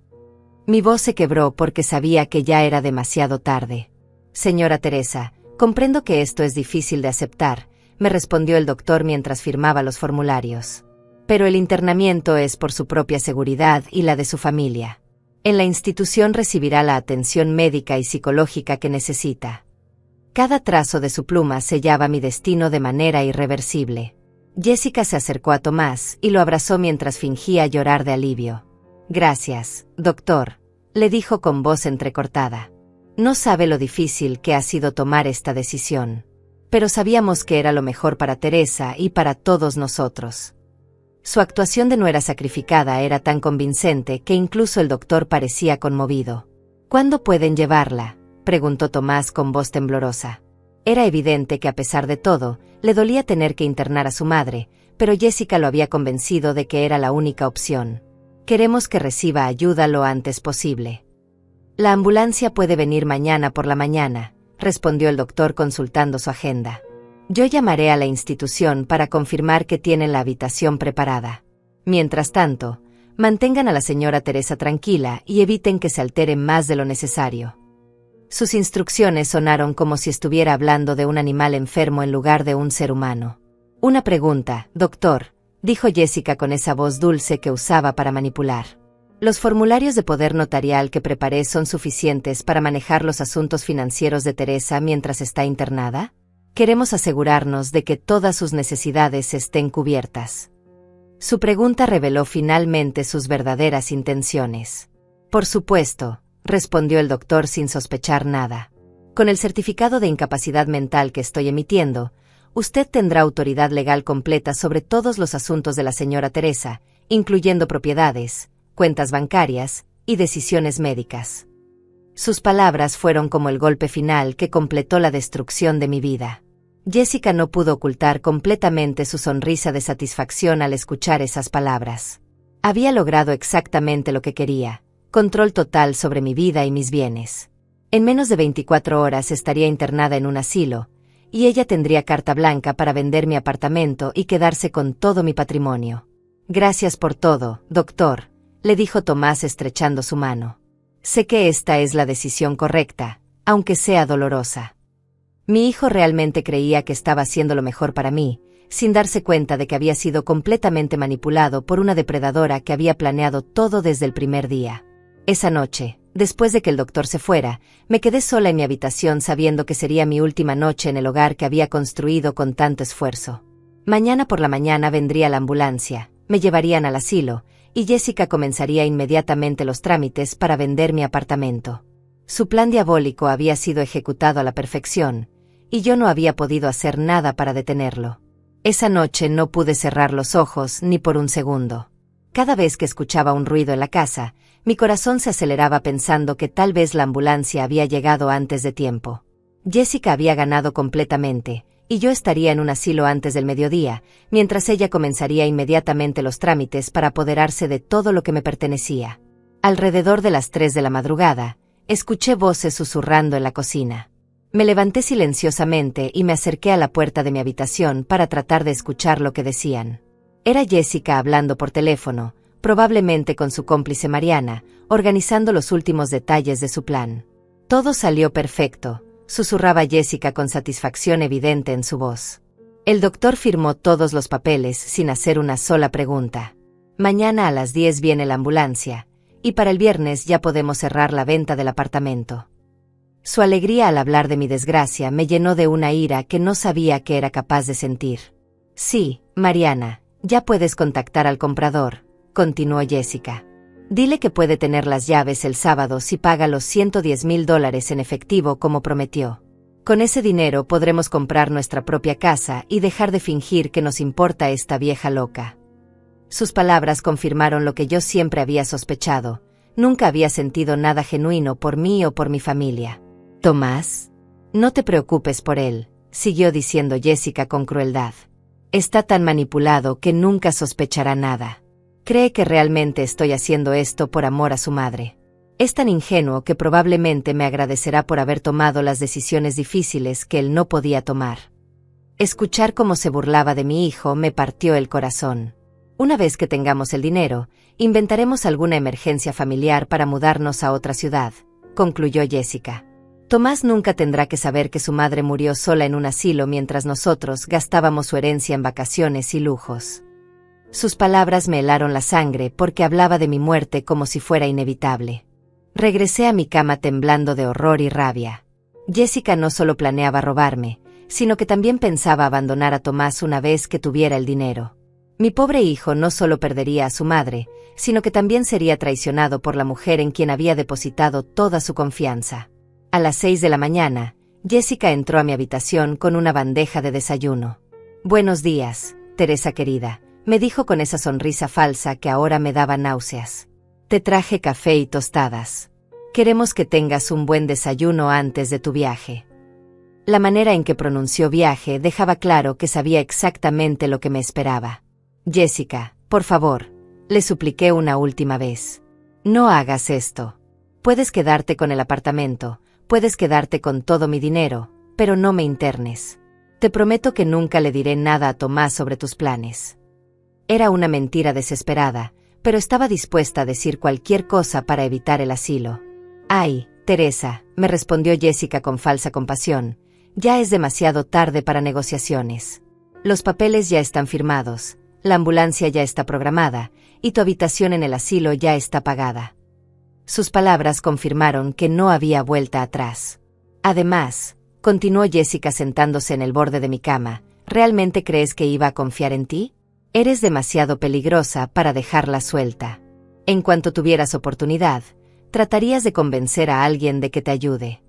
Mi voz se quebró porque sabía que ya era demasiado tarde. «Señora Teresa, comprendo que esto es difícil de aceptar», me respondió el doctor mientras firmaba los formularios. «Pero el internamiento es por su propia seguridad y la de su familia. En la institución recibirá la atención médica y psicológica que necesita». Cada trazo de su pluma sellaba mi destino de manera irreversible. Jessica se acercó a Tomás y lo abrazó mientras fingía llorar de alivio. «Gracias, doctor», le dijo con voz entrecortada. «No sabe lo difícil que ha sido tomar esta decisión. Pero sabíamos que era lo mejor para Teresa y para todos nosotros». Su actuación de nuera sacrificada era tan convincente que incluso el doctor parecía conmovido. «¿Cuándo pueden llevarla?», preguntó Tomás con voz temblorosa. Era evidente que a pesar de todo, le dolía tener que internar a su madre, pero Jessica lo había convencido de que era la única opción. «Queremos que reciba ayuda lo antes posible». «La ambulancia puede venir mañana por la mañana», respondió el doctor consultando su agenda. «Yo llamaré a la institución para confirmar que tienen la habitación preparada. Mientras tanto, mantengan a la señora Teresa tranquila y eviten que se alteren más de lo necesario». Sus instrucciones sonaron como si estuviera hablando de un animal enfermo en lugar de un ser humano. «Una pregunta, doctor», dijo Jessica con esa voz dulce que usaba para manipular. «¿Los formularios de poder notarial que preparé son suficientes para manejar los asuntos financieros de Teresa mientras está internada?». Queremos asegurarnos de que todas sus necesidades estén cubiertas. Su pregunta reveló finalmente sus verdaderas intenciones. Por supuesto, respondió el doctor sin sospechar nada. Con el certificado de incapacidad mental que estoy emitiendo, usted tendrá autoridad legal completa sobre todos los asuntos de la señora Teresa, incluyendo propiedades, cuentas bancarias y decisiones médicas. Sus palabras fueron como el golpe final que completó la destrucción de mi vida. Jessica no pudo ocultar completamente su sonrisa de satisfacción al escuchar esas palabras. Había logrado exactamente lo que quería: control total sobre mi vida y mis bienes. En menos de 24 horas estaría internada en un asilo, y ella tendría carta blanca para vender mi apartamento y quedarse con todo mi patrimonio. Gracias por todo, doctor, le dijo Tomás estrechando su mano. Sé que esta es la decisión correcta, aunque sea dolorosa. Mi hijo realmente creía que estaba haciendo lo mejor para mí, sin darse cuenta de que había sido completamente manipulado por una depredadora que había planeado todo desde el primer día. Esa noche, después de que el doctor se fuera, me quedé sola en mi habitación sabiendo que sería mi última noche en el hogar que había construido con tanto esfuerzo. Mañana por la mañana vendría la ambulancia, me llevarían al asilo, y Jessica comenzaría inmediatamente los trámites para vender mi apartamento. Su plan diabólico había sido ejecutado a la perfección, y yo no había podido hacer nada para detenerlo. Esa noche no pude cerrar los ojos ni por un segundo. Cada vez que escuchaba un ruido en la casa, mi corazón se aceleraba pensando que tal vez la ambulancia había llegado antes de tiempo. Jessica había ganado completamente, y yo estaría en un asilo antes del mediodía, mientras ella comenzaría inmediatamente los trámites para apoderarse de todo lo que me pertenecía. Alrededor de las 3 de la madrugada, escuché voces susurrando en la cocina. Me levanté silenciosamente y me acerqué a la puerta de mi habitación para tratar de escuchar lo que decían. Era Jessica hablando por teléfono, probablemente con su cómplice Mariana, organizando los últimos detalles de su plan. Todo salió perfecto, susurraba Jessica con satisfacción evidente en su voz. El doctor firmó todos los papeles sin hacer una sola pregunta. Mañana a las 10 viene la ambulancia, y para el viernes ya podemos cerrar la venta del apartamento. Su alegría al hablar de mi desgracia me llenó de una ira que no sabía que era capaz de sentir. Sí, Mariana, ya puedes contactar al comprador, continuó Jessica. Dile que puede tener las llaves el sábado si paga los $110,000 en efectivo como prometió. Con ese dinero podremos comprar nuestra propia casa y dejar de fingir que nos importa esta vieja loca. Sus palabras confirmaron lo que yo siempre había sospechado. Nunca había sentido nada genuino por mí o por mi familia. Tomás, no te preocupes por él, siguió diciendo Jessica con crueldad. Está tan manipulado que nunca sospechará nada. Cree que realmente estoy haciendo esto por amor a su madre. Es tan ingenuo que probablemente me agradecerá por haber tomado las decisiones difíciles que él no podía tomar. Escuchar cómo se burlaba de mi hijo me partió el corazón. Una vez que tengamos el dinero, inventaremos alguna emergencia familiar para mudarnos a otra ciudad, concluyó Jessica. Tomás nunca tendrá que saber que su madre murió sola en un asilo mientras nosotros gastábamos su herencia en vacaciones y lujos. Sus palabras me helaron la sangre porque hablaba de mi muerte como si fuera inevitable. Regresé a mi cama temblando de horror y rabia. Jessica no solo planeaba robarme, sino que también pensaba abandonar a Tomás una vez que tuviera el dinero. Mi pobre hijo no solo perdería a su madre, sino que también sería traicionado por la mujer en quien había depositado toda su confianza. A las 6 de la mañana, Jessica entró a mi habitación con una bandeja de desayuno. Buenos días, Teresa querida, me dijo con esa sonrisa falsa que ahora me daba náuseas. Te traje café y tostadas. Queremos que tengas un buen desayuno antes de tu viaje. La manera en que pronunció viaje dejaba claro que sabía exactamente lo que me esperaba. Jessica, por favor, le supliqué una última vez. No hagas esto. Puedes quedarte con el apartamento. Puedes quedarte con todo mi dinero, pero no me internes. Te prometo que nunca le diré nada a Tomás sobre tus planes. Era una mentira desesperada, pero estaba dispuesta a decir cualquier cosa para evitar el asilo. Ay, Teresa, me respondió Jessica con falsa compasión, ya es demasiado tarde para negociaciones. Los papeles ya están firmados, la ambulancia ya está programada, y tu habitación en el asilo ya está pagada. Sus palabras confirmaron que no había vuelta atrás. Además, continuó Jessica sentándose en el borde de mi cama, ¿realmente crees que iba a confiar en ti? Eres demasiado peligrosa para dejarla suelta. En cuanto tuvieras oportunidad, tratarías de convencer a alguien de que te ayude.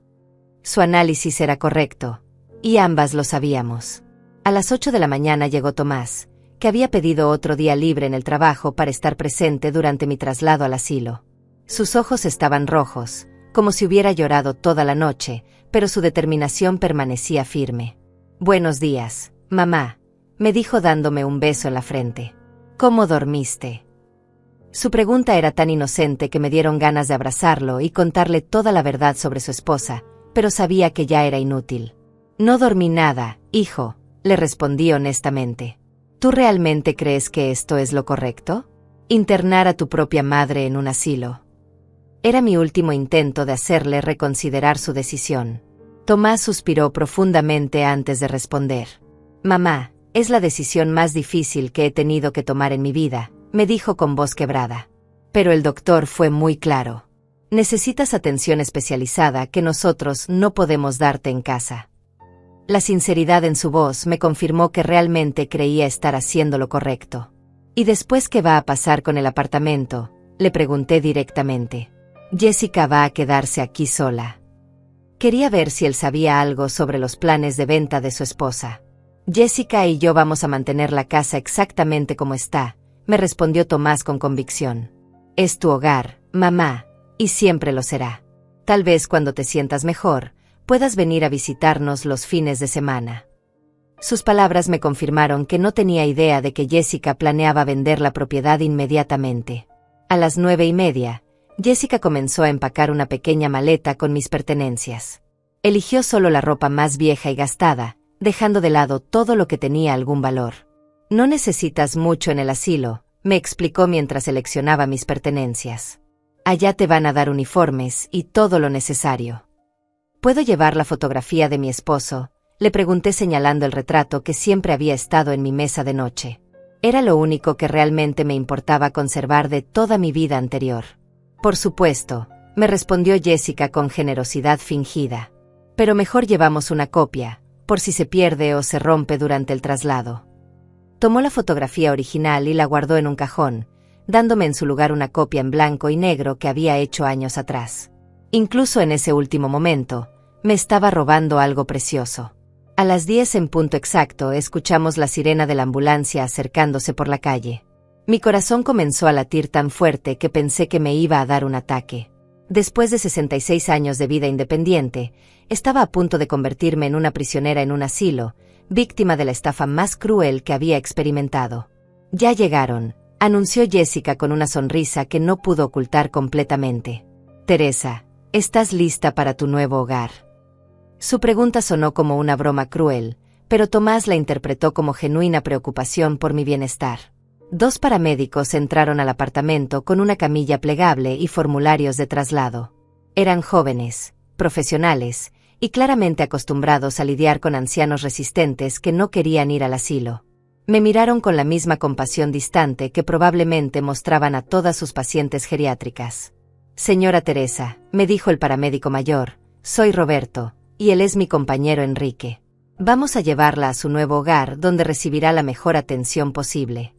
Su análisis era correcto, y ambas lo sabíamos. A las 8 de la mañana llegó Tomás, que había pedido otro día libre en el trabajo para estar presente durante mi traslado al asilo. Sus ojos estaban rojos, como si hubiera llorado toda la noche, pero su determinación permanecía firme. «Buenos días, mamá», me dijo dándome un beso en la frente. «¿Cómo dormiste?». Su pregunta era tan inocente que me dieron ganas de abrazarlo y contarle toda la verdad sobre su esposa, pero sabía que ya era inútil. «No dormí nada, hijo», le respondí honestamente. «¿Tú realmente crees que esto es lo correcto? Internar a tu propia madre en un asilo». Era mi último intento de hacerle reconsiderar su decisión. Tomás suspiró profundamente antes de responder. «Mamá, es la decisión más difícil que he tenido que tomar en mi vida», me dijo con voz quebrada. Pero el doctor fue muy claro. «Necesitas atención especializada que nosotros no podemos darte en casa». La sinceridad en su voz me confirmó que realmente creía estar haciendo lo correcto. «¿Y después qué va a pasar con el apartamento?», le pregunté directamente. «Jessica va a quedarse aquí sola». Quería ver si él sabía algo sobre los planes de venta de su esposa. «Jessica y yo vamos a mantener la casa exactamente como está», me respondió Tomás con convicción. «Es tu hogar, mamá, y siempre lo será. Tal vez cuando te sientas mejor, puedas venir a visitarnos los fines de semana». Sus palabras me confirmaron que no tenía idea de que Jessica planeaba vender la propiedad inmediatamente. A las 9:30, Jessica comenzó a empacar una pequeña maleta con mis pertenencias. Eligió solo la ropa más vieja y gastada, dejando de lado todo lo que tenía algún valor. «No necesitas mucho en el asilo», me explicó mientras seleccionaba mis pertenencias. «Allá te van a dar uniformes y todo lo necesario». «¿Puedo llevar la fotografía de mi esposo?», le pregunté señalando el retrato que siempre había estado en mi mesa de noche. Era lo único que realmente me importaba conservar de toda mi vida anterior. «Por supuesto», me respondió Jessica con generosidad fingida. «Pero mejor llevamos una copia, por si se pierde o se rompe durante el traslado». Tomó la fotografía original y la guardó en un cajón, dándome en su lugar una copia en blanco y negro que había hecho años atrás. Incluso en ese último momento, me estaba robando algo precioso. A las 10 en punto exacto escuchamos la sirena de la ambulancia acercándose por la calle. Mi corazón comenzó a latir tan fuerte que pensé que me iba a dar un ataque. Después de 66 años de vida independiente, estaba a punto de convertirme en una prisionera en un asilo, víctima de la estafa más cruel que había experimentado. «Ya llegaron», anunció Jessica con una sonrisa que no pudo ocultar completamente. «Teresa, ¿estás lista para tu nuevo hogar?». Su pregunta sonó como una broma cruel, pero Tomás la interpretó como genuina preocupación por mi bienestar. 2 paramédicos entraron al apartamento con una camilla plegable y formularios de traslado. Eran jóvenes, profesionales, y claramente acostumbrados a lidiar con ancianos resistentes que no querían ir al asilo. Me miraron con la misma compasión distante que probablemente mostraban a todas sus pacientes geriátricas. «Señora Teresa», me dijo el paramédico mayor, «soy Roberto, y él es mi compañero Enrique. Vamos a llevarla a su nuevo hogar donde recibirá la mejor atención posible».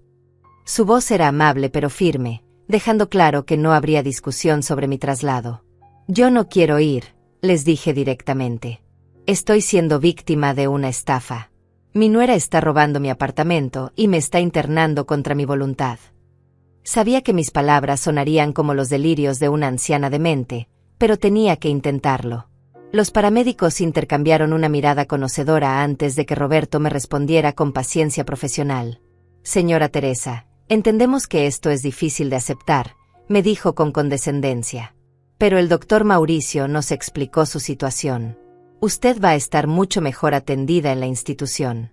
Su voz era amable pero firme, dejando claro que no habría discusión sobre mi traslado. «Yo no quiero ir», les dije directamente. «Estoy siendo víctima de una estafa. Mi nuera está robando mi apartamento y me está internando contra mi voluntad». Sabía que mis palabras sonarían como los delirios de una anciana demente, pero tenía que intentarlo. Los paramédicos intercambiaron una mirada conocedora antes de que Roberto me respondiera con paciencia profesional. «Señora Teresa, entendemos que esto es difícil de aceptar», me dijo con condescendencia. «Pero el doctor Mauricio nos explicó su situación. Usted va a estar mucho mejor atendida en la institución».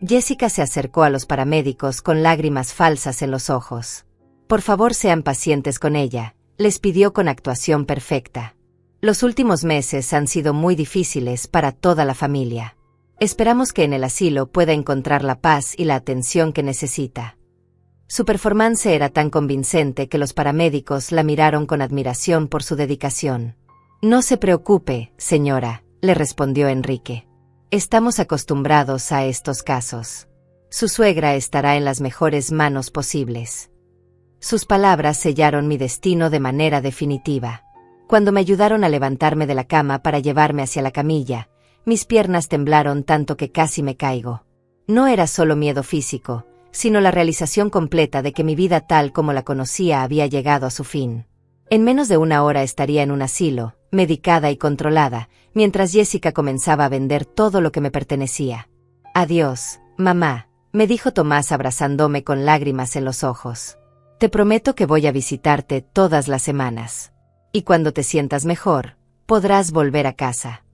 Jessica se acercó a los paramédicos con lágrimas falsas en los ojos. «Por favor sean pacientes con ella», les pidió con actuación perfecta. «Los últimos meses han sido muy difíciles para toda la familia. Esperamos que en el asilo pueda encontrar la paz y la atención que necesita». Su performance era tan convincente que los paramédicos la miraron con admiración por su dedicación. «No se preocupe, señora», le respondió Enrique. Estamos acostumbrados a estos casos. Su suegra estará en las mejores manos posibles. Sus palabras sellaron mi destino de manera definitiva. Cuando me ayudaron a levantarme de la cama para llevarme hacia la camilla, mis piernas temblaron tanto que casi me caigo. No era solo miedo físico, sino la realización completa de que mi vida tal como la conocía había llegado a su fin. En menos de una hora estaría en un asilo, medicada y controlada, mientras Jessica comenzaba a vender todo lo que me pertenecía. Adiós, mamá, me dijo Tomás abrazándome con lágrimas en los ojos. Te prometo que voy a visitarte todas las semanas. Y cuando te sientas mejor, podrás volver a casa.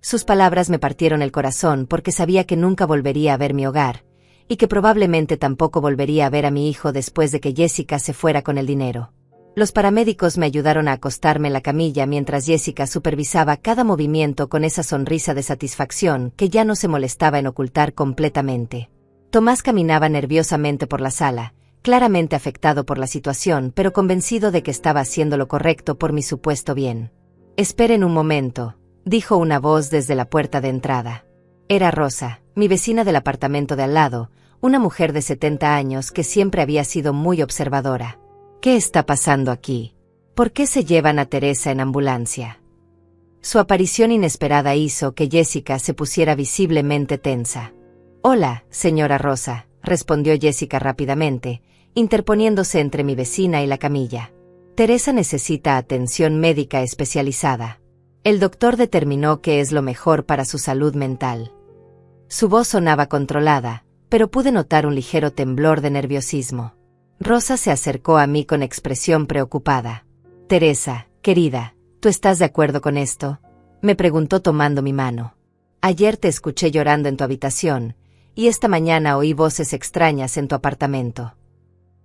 Sus palabras me partieron el corazón porque sabía que nunca volvería a ver mi hogar, y que probablemente tampoco volvería a ver a mi hijo después de que Jessica se fuera con el dinero. Los paramédicos me ayudaron a acostarme en la camilla mientras Jessica supervisaba cada movimiento con esa sonrisa de satisfacción que ya no se molestaba en ocultar completamente. Tomás caminaba nerviosamente por la sala, claramente afectado por la situación, pero convencido de que estaba haciendo lo correcto por mi supuesto bien. «Esperen un momento», dijo una voz desde la puerta de entrada. Era Rosa, mi vecina del apartamento de al lado, una mujer de 70 años que siempre había sido muy observadora. «¿Qué está pasando aquí? ¿Por qué se llevan a Teresa en ambulancia?» Su aparición inesperada hizo que Jessica se pusiera visiblemente tensa. «Hola, señora Rosa», respondió Jessica rápidamente, interponiéndose entre mi vecina y la camilla. «Teresa necesita atención médica especializada. El doctor determinó que es lo mejor para su salud mental». Su voz sonaba controlada, pero pude notar un ligero temblor de nerviosismo. Rosa se acercó a mí con expresión preocupada. «Teresa, querida, ¿tú estás de acuerdo con esto?», me preguntó tomando mi mano. «Ayer te escuché llorando en tu habitación, y esta mañana oí voces extrañas en tu apartamento».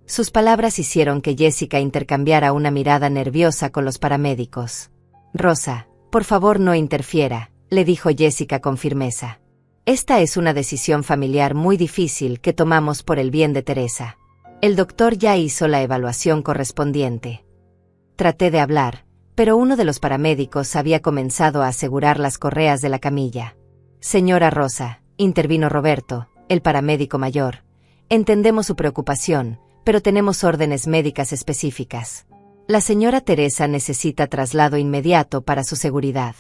Sus palabras hicieron que Jessica intercambiara una mirada nerviosa con los paramédicos. «Rosa, por favor no interfiera», le dijo Jessica con firmeza. «Esta es una decisión familiar muy difícil que tomamos por el bien de Teresa. El doctor ya hizo la evaluación correspondiente». Traté de hablar, pero uno de los paramédicos había comenzado a asegurar las correas de la camilla. «Señora Rosa», intervino Roberto, el paramédico mayor, «entendemos su preocupación, pero tenemos órdenes médicas específicas. La señora Teresa necesita traslado inmediato para su seguridad».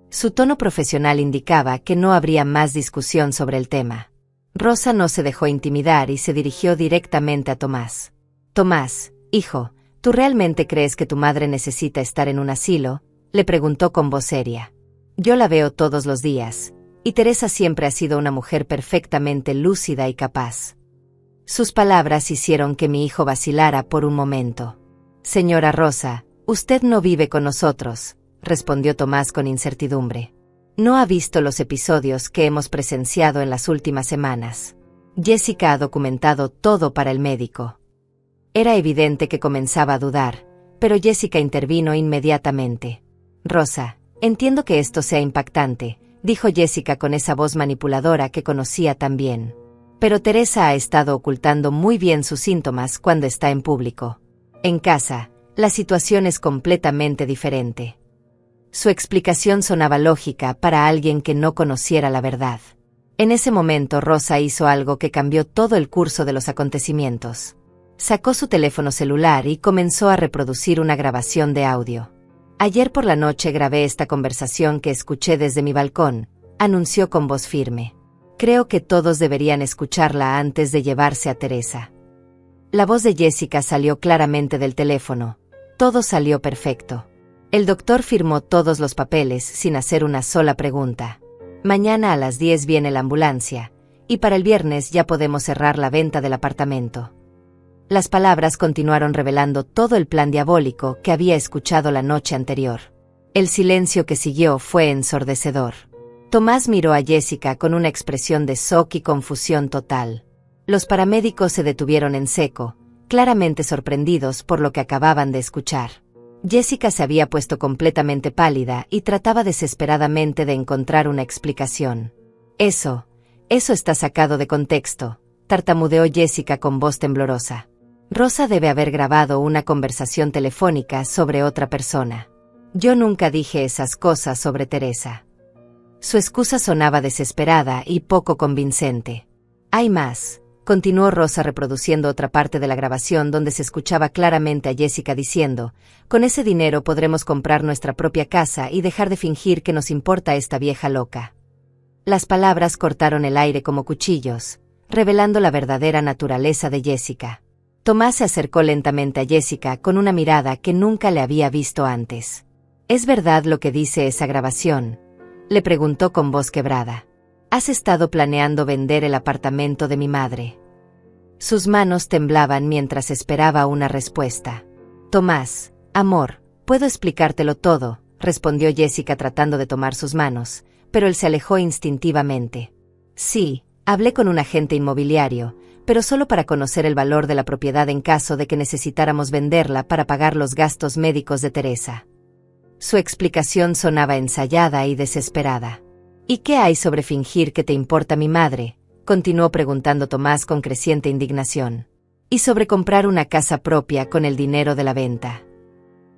Su tono profesional indicaba que no habría más discusión sobre el tema. Rosa no se dejó intimidar y se dirigió directamente a Tomás. «Tomás, hijo, ¿tú realmente crees que tu madre necesita estar en un asilo?», le preguntó con voz seria. «Yo la veo todos los días, y Teresa siempre ha sido una mujer perfectamente lúcida y capaz». Sus palabras hicieron que mi hijo vacilara por un momento. «Señora Rosa, usted no vive con nosotros», respondió Tomás con incertidumbre. «No ha visto los episodios que hemos presenciado en las últimas semanas. Jessica ha documentado todo para el médico». Era evidente que comenzaba a dudar, pero Jessica intervino inmediatamente. «Rosa, entiendo que esto sea impactante», dijo Jessica con esa voz manipuladora que conocía tan bien. «Pero Teresa ha estado ocultando muy bien sus síntomas cuando está en público. En casa, la situación es completamente diferente». Su explicación sonaba lógica para alguien que no conociera la verdad. En ese momento Rosa hizo algo que cambió todo el curso de los acontecimientos. Sacó su teléfono celular y comenzó a reproducir una grabación de audio. «Ayer por la noche grabé esta conversación que escuché desde mi balcón», anunció con voz firme. «Creo que todos deberían escucharla antes de llevarse a Teresa». La voz de Jessica salió claramente del teléfono. Todo salió perfecto. El doctor firmó todos los papeles sin hacer una sola pregunta. «Mañana a las 10 viene la ambulancia, y para el viernes ya podemos cerrar la venta del apartamento». Las palabras continuaron revelando todo el plan diabólico que había escuchado la noche anterior. El silencio que siguió fue ensordecedor. Tomás miró a Jessica con una expresión de shock y confusión total. Los paramédicos se detuvieron en seco, claramente sorprendidos por lo que acababan de escuchar. Jessica se había puesto completamente pálida y trataba desesperadamente de encontrar una explicación. Eso está sacado de contexto», tartamudeó Jessica con voz temblorosa. «Rosa debe haber grabado una conversación telefónica sobre otra persona. Yo nunca dije esas cosas sobre Teresa». Su excusa sonaba desesperada y poco convincente. Hay más, continuó Rosa reproduciendo otra parte de la grabación donde se escuchaba claramente a Jessica diciendo, con ese dinero podremos comprar nuestra propia casa y dejar de fingir que nos importa esta vieja loca. Las palabras cortaron el aire como cuchillos, revelando la verdadera naturaleza de Jessica. Tomás se acercó lentamente a Jessica con una mirada que nunca le había visto antes. ¿Es verdad lo que dice esa grabación?, le preguntó con voz quebrada. ¿Has estado planeando vender el apartamento de mi madre? Sus manos temblaban mientras esperaba una respuesta. Tomás, amor, puedo explicártelo todo, respondió Jessica tratando de tomar sus manos, pero él se alejó instintivamente. Sí, hablé con un agente inmobiliario, pero solo para conocer el valor de la propiedad en caso de que necesitáramos venderla para pagar los gastos médicos de Teresa. Su explicación sonaba ensayada y desesperada. ¿Y qué hay sobre fingir que te importa mi madre?, continuó preguntando Tomás con creciente indignación. ¿Y sobre comprar una casa propia con el dinero de la venta?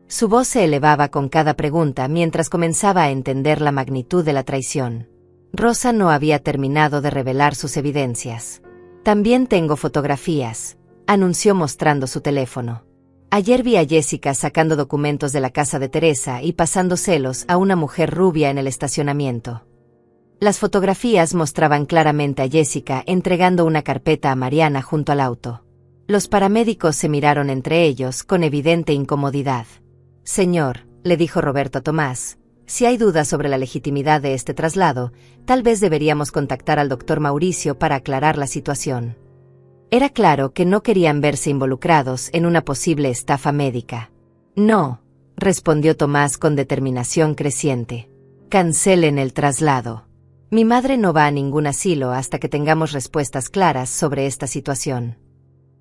Su voz se elevaba con cada pregunta mientras comenzaba a entender la magnitud de la traición. Rosa no había terminado de revelar sus evidencias. También tengo fotografías, anunció mostrando su teléfono. Ayer vi a Jessica sacando documentos de la casa de Teresa y pasando celos a una mujer rubia en el estacionamiento. Las fotografías mostraban claramente a Jessica entregando una carpeta a Mariana junto al auto. Los paramédicos se miraron entre ellos con evidente incomodidad. Señor, le dijo Roberto a Tomás, si hay dudas sobre la legitimidad de este traslado, tal vez deberíamos contactar al doctor Mauricio para aclarar la situación. Era claro que no querían verse involucrados en una posible estafa médica. No, respondió Tomás con determinación creciente. Cancelen el traslado. Mi madre no va a ningún asilo hasta que tengamos respuestas claras sobre esta situación.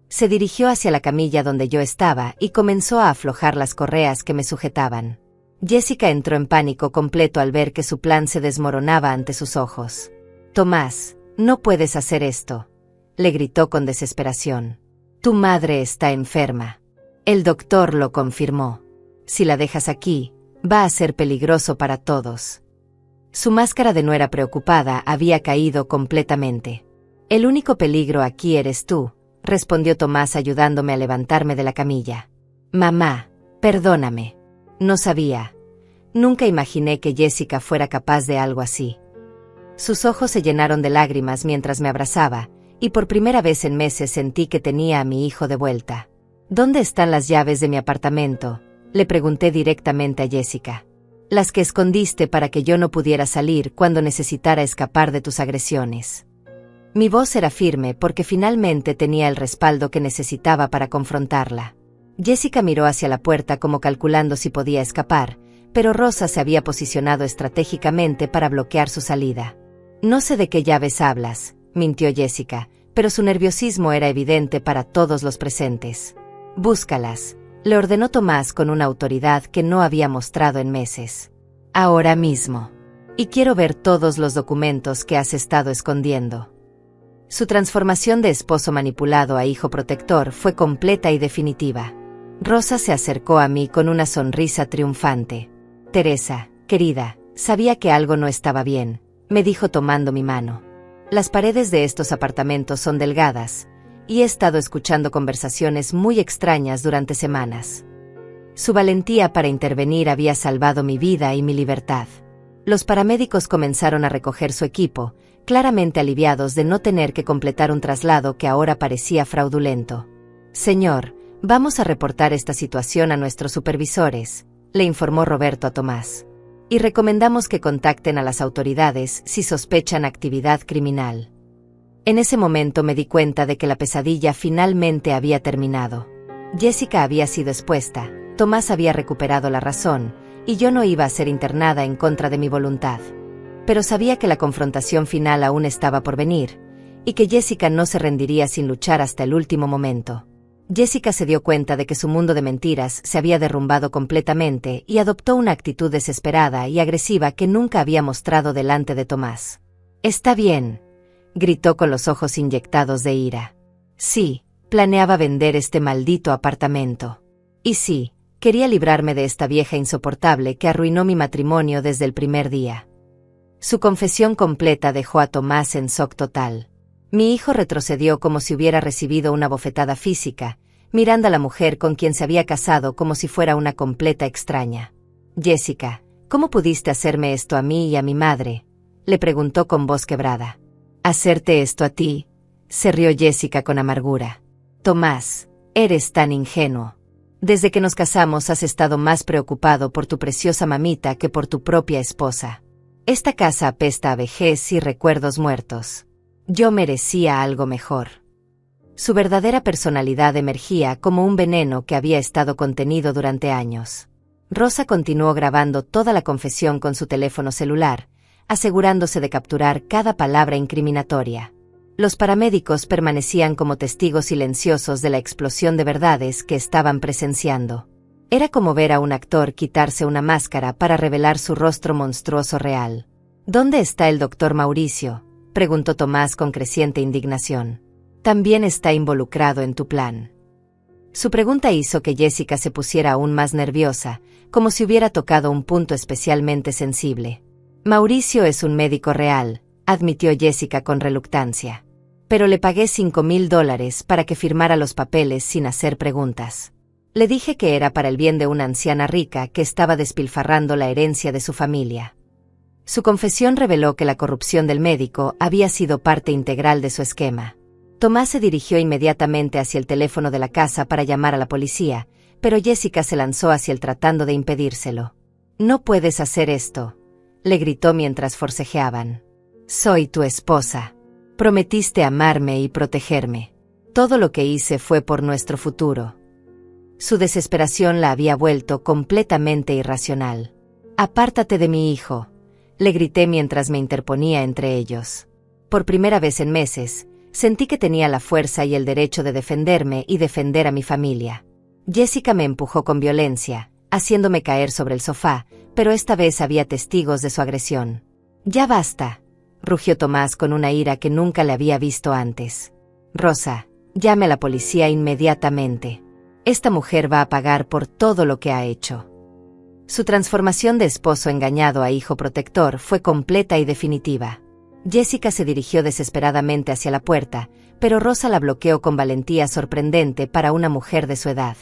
Se dirigió hacia la camilla donde yo estaba y comenzó a aflojar las correas que me sujetaban. Jessica entró en pánico completo al ver que su plan se desmoronaba ante sus ojos. Tomás, no puedes hacer esto, le gritó con desesperación. Tu madre está enferma. El doctor lo confirmó. Si la dejas aquí, va a ser peligroso para todos. Su máscara de nuera preocupada había caído completamente. El único peligro aquí eres tú, respondió Tomás ayudándome a levantarme de la camilla. Mamá, perdóname. No sabía. Nunca imaginé que Jessica fuera capaz de algo así. Sus ojos se llenaron de lágrimas mientras me abrazaba, y por primera vez en meses sentí que tenía a mi hijo de vuelta. ¿Dónde están las llaves de mi apartamento?, le pregunté directamente a Jessica. Las que escondiste para que yo no pudiera salir cuando necesitara escapar de tus agresiones. Mi voz era firme porque finalmente tenía el respaldo que necesitaba para confrontarla. Jessica miró hacia la puerta como calculando si podía escapar, pero Rosa se había posicionado estratégicamente para bloquear su salida. No sé de qué llaves hablas, mintió Jessica, pero su nerviosismo era evidente para todos los presentes. Búscalas, le ordenó Tomás con una autoridad que no había mostrado en meses. Ahora mismo. Y quiero ver todos los documentos que has estado escondiendo. Su transformación de esposo manipulado a hijo protector fue completa y definitiva. Rosa se acercó a mí con una sonrisa triunfante. Teresa, querida, sabía que algo no estaba bien, me dijo tomando mi mano. Las paredes de estos apartamentos son delgadas, y he estado escuchando conversaciones muy extrañas durante semanas. Su valentía para intervenir había salvado mi vida y mi libertad. Los paramédicos comenzaron a recoger su equipo, claramente aliviados de no tener que completar un traslado que ahora parecía fraudulento. Señor, vamos a reportar esta situación a nuestros supervisores, le informó Roberto a Tomás. Y recomendamos que contacten a las autoridades si sospechan actividad criminal. En ese momento me di cuenta de que la pesadilla finalmente había terminado. Jessica había sido expuesta, Tomás había recuperado la razón, y yo no iba a ser internada en contra de mi voluntad. Pero sabía que la confrontación final aún estaba por venir, y que Jessica no se rendiría sin luchar hasta el último momento. Jessica se dio cuenta de que su mundo de mentiras se había derrumbado completamente y adoptó una actitud desesperada y agresiva que nunca había mostrado delante de Tomás. «Está bien», gritó con los ojos inyectados de ira. Sí, planeaba vender este maldito apartamento. Y sí, quería librarme de esta vieja insoportable que arruinó mi matrimonio desde el primer día. Su confesión completa dejó a Tomás en shock total. Mi hijo retrocedió como si hubiera recibido una bofetada física, mirando a la mujer con quien se había casado como si fuera una completa extraña. Jessica, ¿cómo pudiste hacerme esto a mí y a mi madre?, le preguntó con voz quebrada. ¿Hacerte esto a ti?, se rió Jessica con amargura. Tomás, eres tan ingenuo. Desde que nos casamos has estado más preocupado por tu preciosa mamita que por tu propia esposa. Esta casa apesta a vejez y recuerdos muertos. Yo merecía algo mejor. Su verdadera personalidad emergía como un veneno que había estado contenido durante años. Rosa continuó grabando toda la confesión con su teléfono celular, asegurándose de capturar cada palabra incriminatoria. Los paramédicos permanecían como testigos silenciosos de la explosión de verdades que estaban presenciando. Era como ver a un actor quitarse una máscara para revelar su rostro monstruoso real. ¿Dónde está el doctor Mauricio?, preguntó Tomás con creciente indignación. También está involucrado en tu plan. Su pregunta hizo que Jessica se pusiera aún más nerviosa, como si hubiera tocado un punto especialmente sensible. Mauricio es un médico real, admitió Jessica con reluctancia. Pero le pagué $5,000 para que firmara los papeles sin hacer preguntas. Le dije que era para el bien de una anciana rica que estaba despilfarrando la herencia de su familia. Su confesión reveló que la corrupción del médico había sido parte integral de su esquema. Tomás se dirigió inmediatamente hacia el teléfono de la casa para llamar a la policía, pero Jessica se lanzó hacia él tratando de impedírselo. «No puedes hacer esto», le gritó mientras forcejeaban. «Soy tu esposa. Prometiste amarme y protegerme. Todo lo que hice fue por nuestro futuro». Su desesperación la había vuelto completamente irracional. «Apártate de mi hijo», le grité mientras me interponía entre ellos. Por primera vez en meses, sentí que tenía la fuerza y el derecho de defenderme y defender a mi familia. Jessica me empujó con violencia, haciéndome caer sobre el sofá, pero esta vez había testigos de su agresión. «Ya basta», rugió Tomás con una ira que nunca le había visto antes. «Rosa, llame a la policía inmediatamente. Esta mujer va a pagar por todo lo que ha hecho». Su transformación de esposo engañado a hijo protector fue completa y definitiva. Jessica se dirigió desesperadamente hacia la puerta, pero Rosa la bloqueó con valentía sorprendente para una mujer de su edad.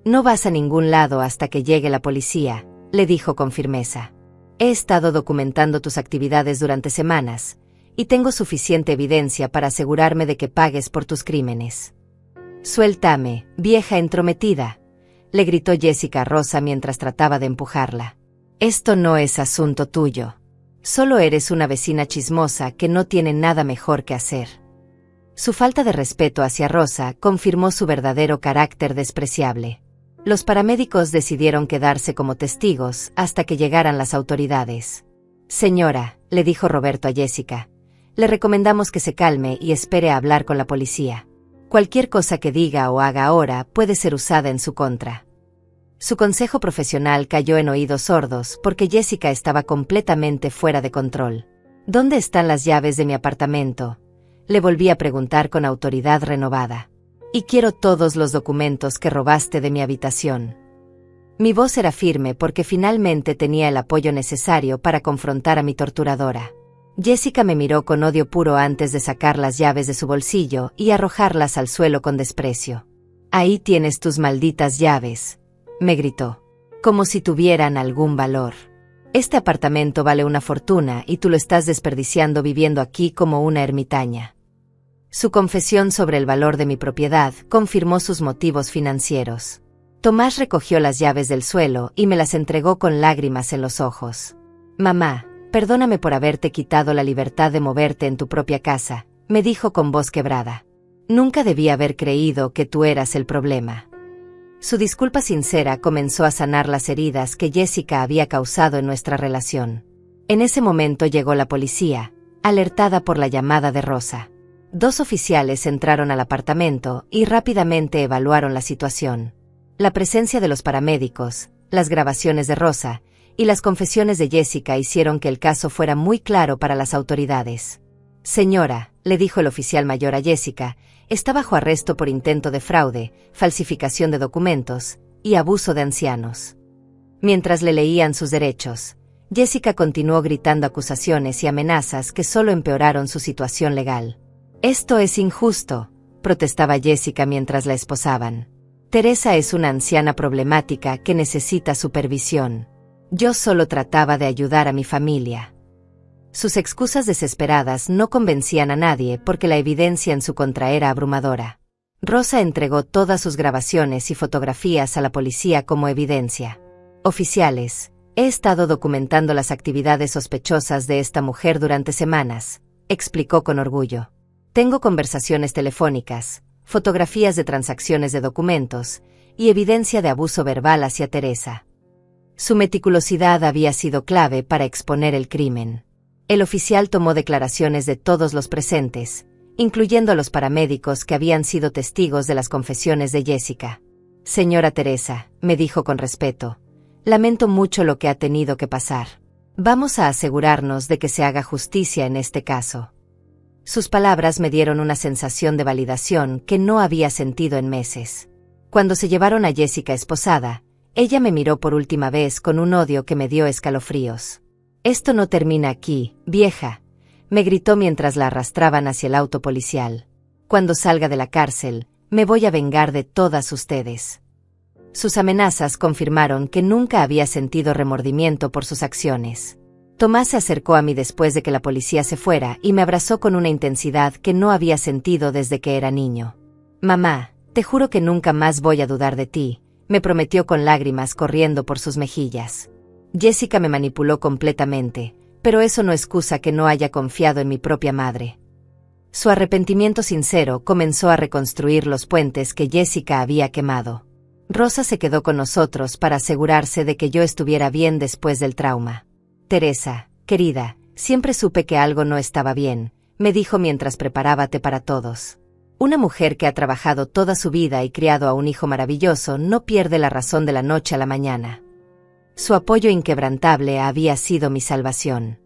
«No vas a ningún lado hasta que llegue la policía», le dijo con firmeza. «He estado documentando tus actividades durante semanas, y tengo suficiente evidencia para asegurarme de que pagues por tus crímenes». «Suéltame, vieja entrometida», le gritó Jessica a Rosa mientras trataba de empujarla. «Esto no es asunto tuyo. Solo eres una vecina chismosa que no tiene nada mejor que hacer». Su falta de respeto hacia Rosa confirmó su verdadero carácter despreciable. Los paramédicos decidieron quedarse como testigos hasta que llegaran las autoridades. «Señora», le dijo Roberto a Jessica, «le recomendamos que se calme y espere a hablar con la policía. Cualquier cosa que diga o haga ahora puede ser usada en su contra». Su consejo profesional cayó en oídos sordos porque Jessica estaba completamente fuera de control. «¿Dónde están las llaves de mi apartamento?», le volví a preguntar con autoridad renovada. «Y quiero todos los documentos que robaste de mi habitación». Mi voz era firme porque finalmente tenía el apoyo necesario para confrontar a mi torturadora. Jessica me miró con odio puro antes de sacar las llaves de su bolsillo y arrojarlas al suelo con desprecio. «Ahí tienes tus malditas llaves», me gritó, «como si tuvieran algún valor. Este apartamento vale una fortuna y tú lo estás desperdiciando viviendo aquí como una ermitaña». Su confesión sobre el valor de mi propiedad confirmó sus motivos financieros. Tomás recogió las llaves del suelo y me las entregó con lágrimas en los ojos. «Mamá, perdóname por haberte quitado la libertad de moverte en tu propia casa», me dijo con voz quebrada. «Nunca debí haber creído que tú eras el problema». Su disculpa sincera comenzó a sanar las heridas que Jessica había causado en nuestra relación. En ese momento llegó la policía, alertada por la llamada de Rosa. 2 oficiales entraron al apartamento y rápidamente evaluaron la situación. La presencia de los paramédicos, las grabaciones de Rosa y las confesiones de Jessica hicieron que el caso fuera muy claro para las autoridades. «Señora», le dijo el oficial mayor a Jessica, «está bajo arresto por intento de fraude, falsificación de documentos y abuso de ancianos». Mientras le leían sus derechos, Jessica continuó gritando acusaciones y amenazas que solo empeoraron su situación legal. «Esto es injusto», protestaba Jessica mientras la esposaban. «Teresa es una anciana problemática que necesita supervisión. Yo solo trataba de ayudar a mi familia». Sus excusas desesperadas no convencían a nadie porque la evidencia en su contra era abrumadora. Rosa entregó todas sus grabaciones y fotografías a la policía como evidencia. «Oficiales, he estado documentando las actividades sospechosas de esta mujer durante semanas», explicó con orgullo. «Tengo conversaciones telefónicas, fotografías de transacciones de documentos y evidencia de abuso verbal hacia Teresa». Su meticulosidad había sido clave para exponer el crimen. El oficial tomó declaraciones de todos los presentes, incluyendo a los paramédicos que habían sido testigos de las confesiones de Jessica. «Señora Teresa», me dijo con respeto, «lamento mucho lo que ha tenido que pasar. Vamos a asegurarnos de que se haga justicia en este caso». Sus palabras me dieron una sensación de validación que no había sentido en meses. Cuando se llevaron a Jessica esposada, ella me miró por última vez con un odio que me dio escalofríos. «Esto no termina aquí, vieja», me gritó mientras la arrastraban hacia el auto policial. «Cuando salga de la cárcel, me voy a vengar de todas ustedes». Sus amenazas confirmaron que nunca había sentido remordimiento por sus acciones. Tomás se acercó a mí después de que la policía se fuera y me abrazó con una intensidad que no había sentido desde que era niño. «Mamá, te juro que nunca más voy a dudar de ti», me prometió con lágrimas corriendo por sus mejillas. Jessica me manipuló completamente, pero eso no excusa que no haya confiado en mi propia madre. Su arrepentimiento sincero comenzó a reconstruir los puentes que Jessica había quemado. Rosa se quedó con nosotros para asegurarse de que yo estuviera bien después del trauma. «Teresa, querida, siempre supe que algo no estaba bien», me dijo mientras preparaba té para todos. «Una mujer que ha trabajado toda su vida y criado a un hijo maravilloso no pierde la razón de la noche a la mañana». Su apoyo inquebrantable había sido mi salvación.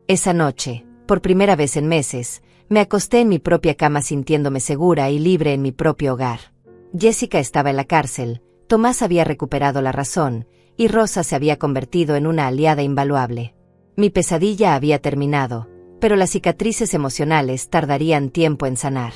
Esa noche, por primera vez en meses, me acosté en mi propia cama sintiéndome segura y libre en mi propio hogar. Jessica estaba en la cárcel, Tomás había recuperado la razón, y Rosa se había convertido en una aliada invaluable. Mi pesadilla había terminado, pero las cicatrices emocionales tardarían tiempo en sanar.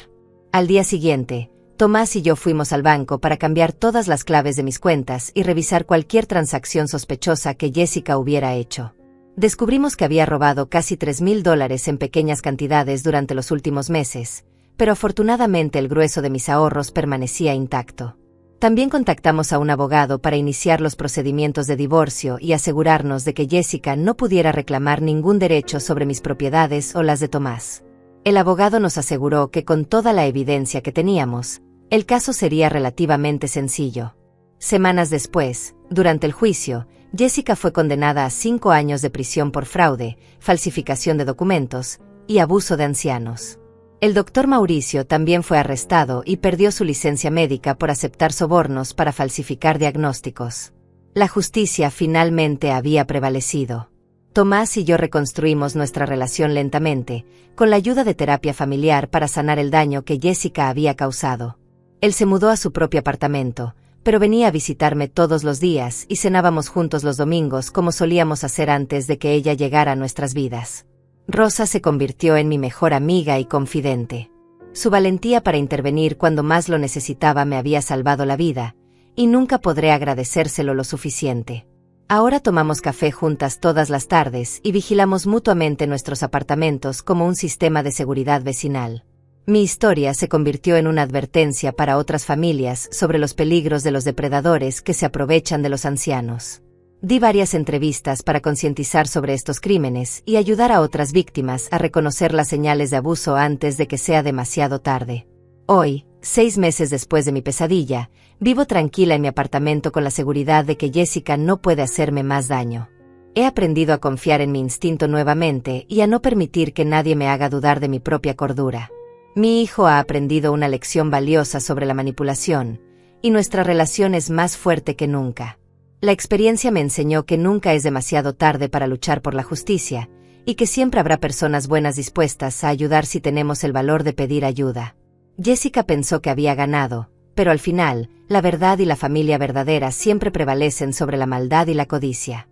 Al día siguiente, Tomás y yo fuimos al banco para cambiar todas las claves de mis cuentas y revisar cualquier transacción sospechosa que Jessica hubiera hecho. Descubrimos que había robado casi $3,000 en pequeñas cantidades durante los últimos meses, pero afortunadamente el grueso de mis ahorros permanecía intacto. También contactamos a un abogado para iniciar los procedimientos de divorcio y asegurarnos de que Jessica no pudiera reclamar ningún derecho sobre mis propiedades o las de Tomás. El abogado nos aseguró que con toda la evidencia que teníamos, el caso sería relativamente sencillo. Semanas después, durante el juicio, Jessica fue condenada a 5 años de prisión por fraude, falsificación de documentos y abuso de ancianos. El doctor Mauricio también fue arrestado y perdió su licencia médica por aceptar sobornos para falsificar diagnósticos. La justicia finalmente había prevalecido. Tomás y yo reconstruimos nuestra relación lentamente, con la ayuda de terapia familiar para sanar el daño que Jessica había causado. Él se mudó a su propio apartamento, pero venía a visitarme todos los días y cenábamos juntos los domingos como solíamos hacer antes de que ella llegara a nuestras vidas. Rosa se convirtió en mi mejor amiga y confidente. Su valentía para intervenir cuando más lo necesitaba me había salvado la vida, y nunca podré agradecérselo lo suficiente. Ahora tomamos café juntas todas las tardes y vigilamos mutuamente nuestros apartamentos como un sistema de seguridad vecinal. Mi historia se convirtió en una advertencia para otras familias sobre los peligros de los depredadores que se aprovechan de los ancianos. Di varias entrevistas para concientizar sobre estos crímenes y ayudar a otras víctimas a reconocer las señales de abuso antes de que sea demasiado tarde. Hoy, 6 meses después de mi pesadilla, vivo tranquila en mi apartamento con la seguridad de que Jessica no puede hacerme más daño. He aprendido a confiar en mi instinto nuevamente y a no permitir que nadie me haga dudar de mi propia cordura. Mi hijo ha aprendido una lección valiosa sobre la manipulación, y nuestra relación es más fuerte que nunca. La experiencia me enseñó que nunca es demasiado tarde para luchar por la justicia, y que siempre habrá personas buenas dispuestas a ayudar si tenemos el valor de pedir ayuda. Jessica pensó que había ganado, pero al final, la verdad y la familia verdadera siempre prevalecen sobre la maldad y la codicia.